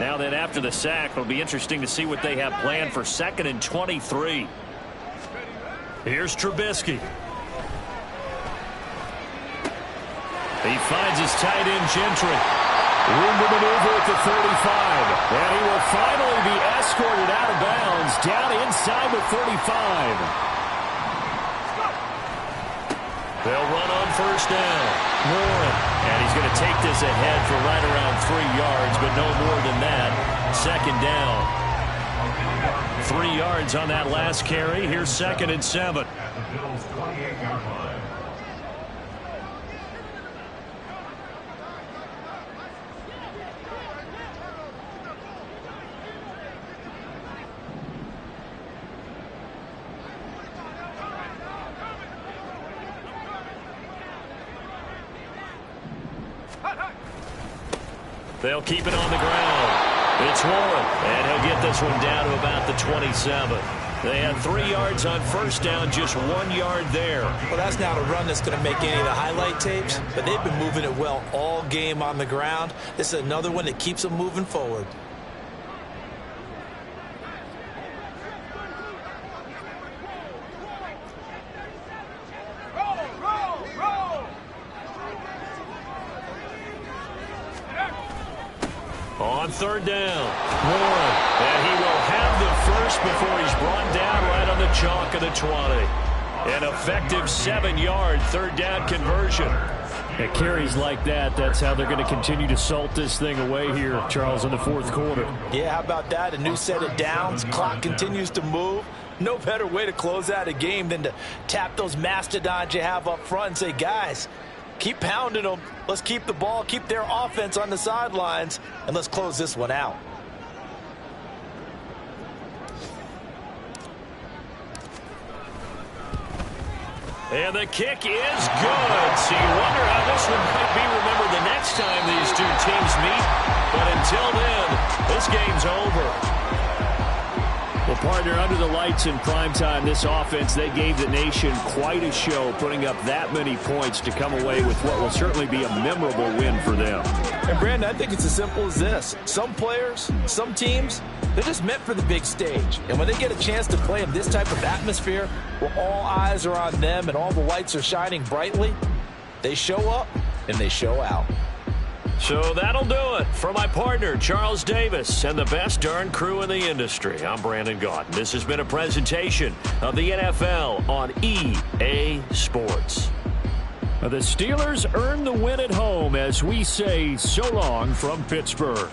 Now then, after the sack, it'll be interesting to see what they have planned for 2nd and 23. Here's Trubisky. He finds his tight end, Gentry. Room to maneuver at the 35. And he will finally be escorted out of bounds down inside the 35. They'll run on 1st down. Warren. And he's going to take this ahead for right around 3 yards, but no more than that. 2nd down. 3 yards on that last carry. Here's 2nd and 7. Bills 28-yard line. They'll keep it on the ground. It's Warren, and he'll get this one down to about the 27. They had 3 yards on 1st down, just 1 yard there. Well, that's not a run that's going to make any of the highlight tapes, but they've been moving it well all game on the ground. This is another one that keeps them moving forward. On 3rd down, Warren, and he will have the first before he's brought down right on the chalk of the 20. An effective 7-yard 3rd down conversion. At carries like that, that's how they're going to continue to salt this thing away here, Charles, in the 4th quarter. Yeah, how about that? A new set of downs. Clock continues to move. No better way to close out a game than to tap those mastodons you have up front and say, guys, keep pounding them. Let's keep the ball, keep their offense on the sidelines, and let's close this one out. And the kick is good. So you wonder how this one might be remembered the next time these two teams meet. But until then, this game's over. Well, partner, under the lights in primetime, this offense, they gave the nation quite a show, putting up that many points to come away with what will certainly be a memorable win for them. And, Brandon, I think it's as simple as this. Some players, some teams, they're just meant for the big stage. And when they get a chance to play in this type of atmosphere, where all eyes are on them and all the lights are shining brightly, they show up and they show out. So that'll do it for my partner, Charles Davis, and the best darn crew in the industry. I'm Brandon Gaudin. This has been a presentation of the NFL on EA Sports. The Steelers earn the win at home as we say so long from Pittsburgh.